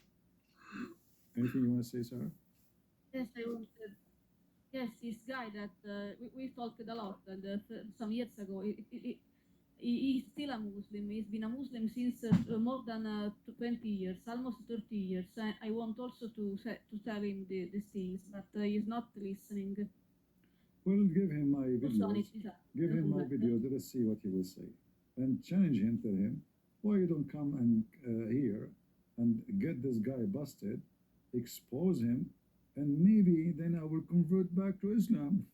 Anything you want to say, Sarah? Yes, I wanted. Yes, this guy that we talked a lot, and some years ago, he's still a Muslim. He's been a Muslim since more than 20 years, almost 30 years. I want also to tell him these things, but he's not listening. Well, give him my Also, videos. Give him my videos. Let us see what he will say. And challenge him, tell him, why you don't come and here and get this guy busted, expose him, and maybe then I will convert back to Islam.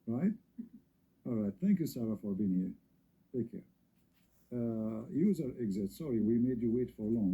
Right? All right. Thank you, Sarah, for being here. Take care. User exit. Sorry, we made you wait for long.